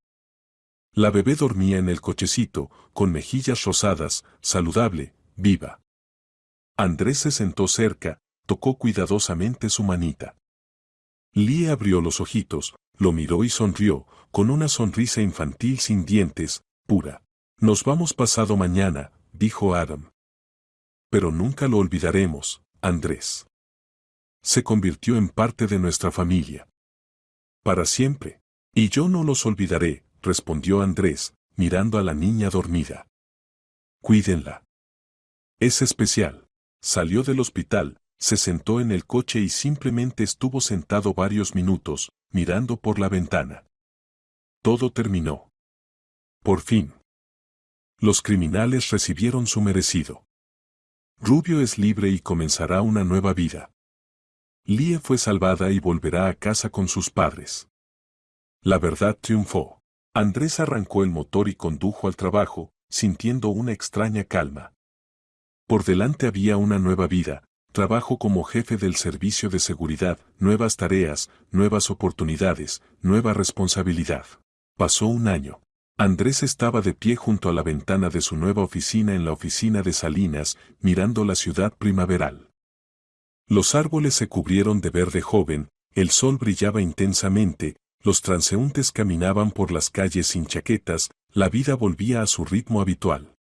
La bebé dormía en el cochecito, con mejillas rosadas, saludable, viva. Andrés se sentó cerca, tocó cuidadosamente su manita. Lie abrió los ojitos, lo miró y sonrió, con una sonrisa infantil sin dientes, pura. Nos vamos pasado mañana, dijo Adam. Pero nunca lo olvidaremos, Andrés. Se convirtió en parte de nuestra familia. Para siempre. Y yo no los olvidaré, respondió Andrés, mirando a la niña dormida. Cuídenla. Es especial. Salió del hospital, se sentó en el coche y simplemente estuvo sentado varios minutos, mirando por la ventana. Todo terminó. Por fin. Los criminales recibieron su merecido. Rubio es libre y comenzará una nueva vida. Lie fue salvada y volverá a casa con sus padres. La verdad triunfó. Andrés arrancó el motor y condujo al trabajo, sintiendo una extraña calma. Por delante había una nueva vida, trabajo como jefe del servicio de seguridad, nuevas tareas, nuevas oportunidades, nueva responsabilidad. Pasó un año. Andrés estaba de pie junto a la ventana de su nueva oficina en la oficina de Salinas, mirando la ciudad primaveral. Los árboles se cubrieron de verde joven, el sol brillaba intensamente, los transeúntes caminaban por las calles sin chaquetas, la vida volvía a su ritmo habitual.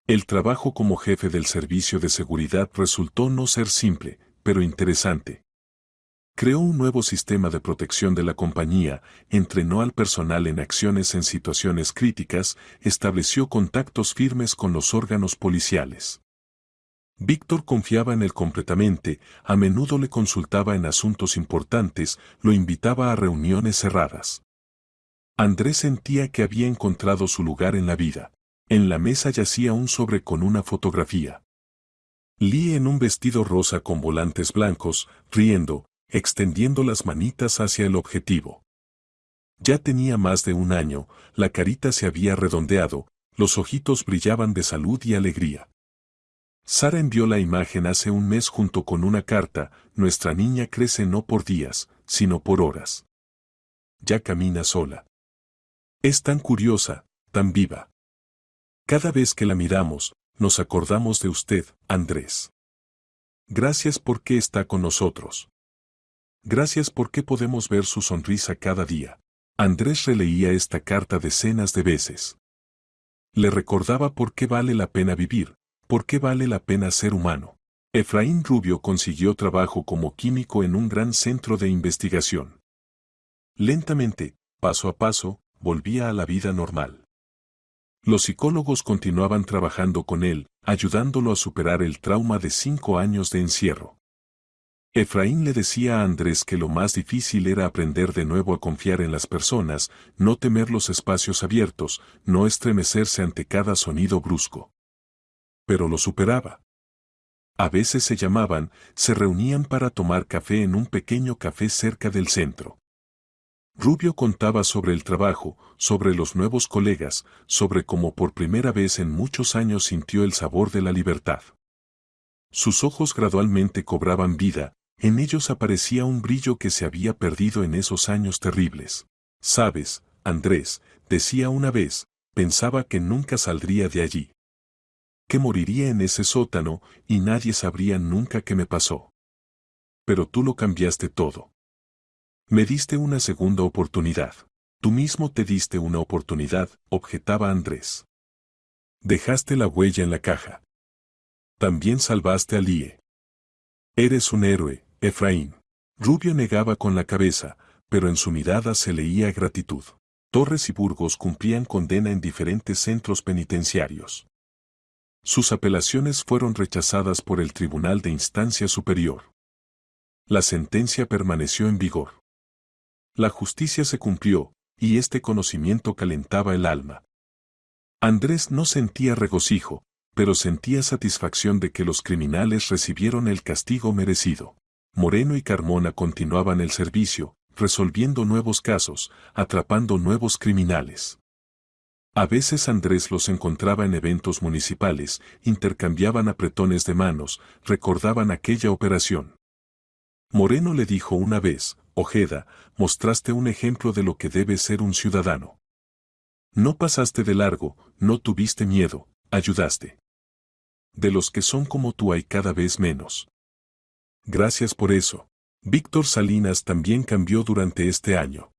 El trabajo como jefe del servicio de seguridad resultó no ser simple, pero interesante. Creó un nuevo sistema de protección de la compañía, entrenó al personal en acciones en situaciones críticas, estableció contactos firmes con los órganos policiales. Víctor confiaba en él completamente, a menudo le consultaba en asuntos importantes, lo invitaba a reuniones cerradas. Andrés sentía que había encontrado su lugar en la vida. En la mesa yacía un sobre con una fotografía. Lee en un vestido rosa con volantes blancos, riendo, extendiendo las manitas hacia el objetivo. Ya tenía más de un año, la carita se había redondeado, los ojitos brillaban de salud y alegría. Sara envió la imagen hace un mes junto con una carta, nuestra niña crece no por días, sino por horas. Ya camina sola. Es tan curiosa, tan viva. Cada vez que la miramos, nos acordamos de usted, Andrés. Gracias porque está con nosotros. Gracias porque podemos ver su sonrisa cada día. Andrés releía esta carta decenas de veces. Le recordaba por qué vale la pena vivir, por qué vale la pena ser humano. Efraín Rubio consiguió trabajo como químico en un gran centro de investigación. Lentamente, paso a paso, volvía a la vida normal. Los psicólogos continuaban trabajando con él, ayudándolo a superar el trauma de 5 años de encierro. Efraín le decía a Andrés que lo más difícil era aprender de nuevo a confiar en las personas, no temer los espacios abiertos, no estremecerse ante cada sonido brusco. Pero lo superaba. A veces se llamaban, se reunían para tomar café en un pequeño café cerca del centro. Rubio contaba sobre el trabajo, sobre los nuevos colegas, sobre cómo por primera vez en muchos años sintió el sabor de la libertad. Sus ojos gradualmente cobraban vida, en ellos aparecía un brillo que se había perdido en esos años terribles. Sabes, Andrés, decía una vez, pensaba que nunca saldría de allí. Que moriría en ese sótano y nadie sabría nunca qué me pasó. Pero tú lo cambiaste todo. Me diste una segunda oportunidad. Tú mismo te diste una oportunidad, objetaba Andrés. Dejaste la huella en la caja. También salvaste a Lie. Eres un héroe, Efraín. Rubio negaba con la cabeza, pero en su mirada se leía gratitud. Torres y Burgos cumplían condena en diferentes centros penitenciarios. Sus apelaciones fueron rechazadas por el Tribunal de Instancia Superior. La sentencia permaneció en vigor. La justicia se cumplió, y este conocimiento calentaba el alma. Andrés no sentía regocijo, pero sentía satisfacción de que los criminales recibieron el castigo merecido. Moreno y Carmona continuaban el servicio, resolviendo nuevos casos, atrapando nuevos criminales. A veces Andrés los encontraba en eventos municipales, intercambiaban apretones de manos, recordaban aquella operación. Moreno le dijo una vez, Ojeda, mostraste un ejemplo de lo que debe ser un ciudadano. No pasaste de largo, no tuviste miedo, ayudaste. De los que son como tú hay cada vez menos. Gracias por eso. Víctor Salinas también cambió durante este año.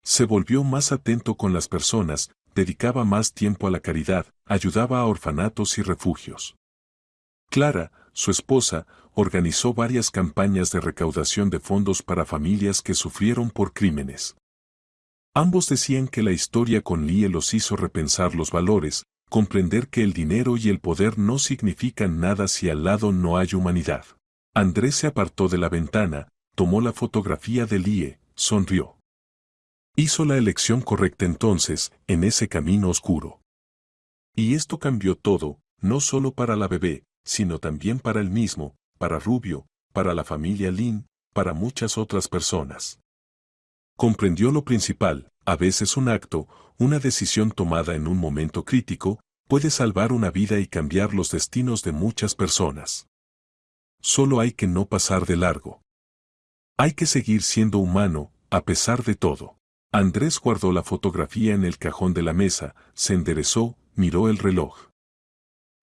Se volvió más atento con las personas, dedicaba más tiempo a la caridad, ayudaba a orfanatos y refugios. Clara, su esposa, organizó varias campañas de recaudación de fondos para familias que sufrieron por crímenes. Ambos decían que la historia con Lie los hizo repensar los valores, comprender que el dinero y el poder no significan nada si al lado no hay humanidad. Andrés se apartó de la ventana, tomó la fotografía de Lie, sonrió. Hizo la elección correcta entonces, en ese camino oscuro. Y esto cambió todo, no solo para la bebé, sino también para él mismo, para Rubio, para la familia Lin, para muchas otras personas. Comprendió lo principal, a veces un acto, una decisión tomada en un momento crítico, puede salvar una vida y cambiar los destinos de muchas personas. Solo hay que no pasar de largo. Hay que seguir siendo humano, a pesar de todo. Andrés guardó la fotografía en el cajón de la mesa, se enderezó, miró el reloj.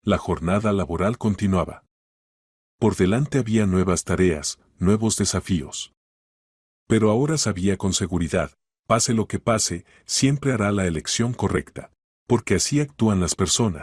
La jornada laboral continuaba. Por delante había nuevas tareas, nuevos desafíos. Pero ahora sabía con seguridad, pase lo que pase, siempre hará la elección correcta, porque así actúan las personas.